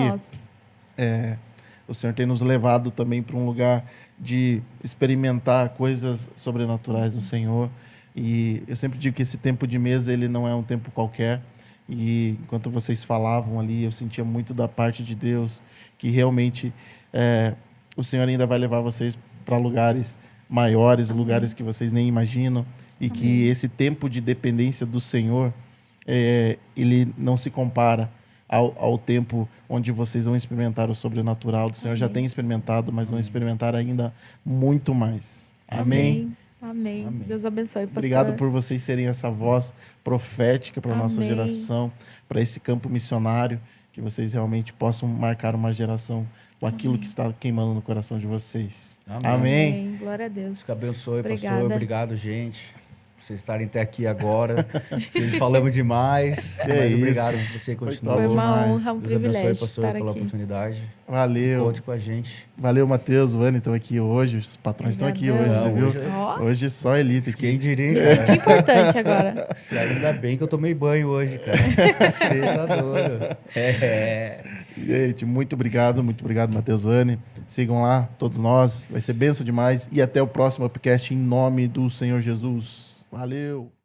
o Senhor tem nos levado também para um lugar de experimentar coisas sobrenaturais no Senhor. E eu sempre digo que esse tempo de mesa ele não é um tempo qualquer. E enquanto vocês falavam ali, eu sentia muito da parte de Deus que realmente o Senhor ainda vai levar vocês para lugares maiores, lugares que vocês nem imaginam. E que esse tempo de dependência do Senhor, ele não se compara ao tempo onde vocês vão experimentar o sobrenatural do Senhor. Já tem experimentado, mas vão experimentar ainda muito mais. Amém? Amém. Deus abençoe, pastor. Obrigado por vocês serem essa voz profética para a nossa geração, para esse campo missionário, que vocês realmente possam marcar uma geração com aquilo que está queimando no coração de vocês. Amém. Glória a Deus. Deus abençoe, pastor. Obrigado, gente, por vocês estarem até aqui agora. Falamos demais. Mas obrigado por você continuar. Foi uma honra, um privilégio abençoe, pastor, estar pela aqui. Oportunidade. Valeu. Conte com a gente. Valeu, Matheus, Vani, estão aqui hoje. Os patrões estão aqui hoje, você viu? Hoje só elite aqui. Quem diria? Isso é importante agora. Ainda bem que eu tomei banho hoje, cara. Você tá doido. Gente, muito obrigado, Matheus, Vani. Sigam lá, todos nós. Vai ser benção demais. E até o próximo podcast em nome do Senhor Jesus. Valeu!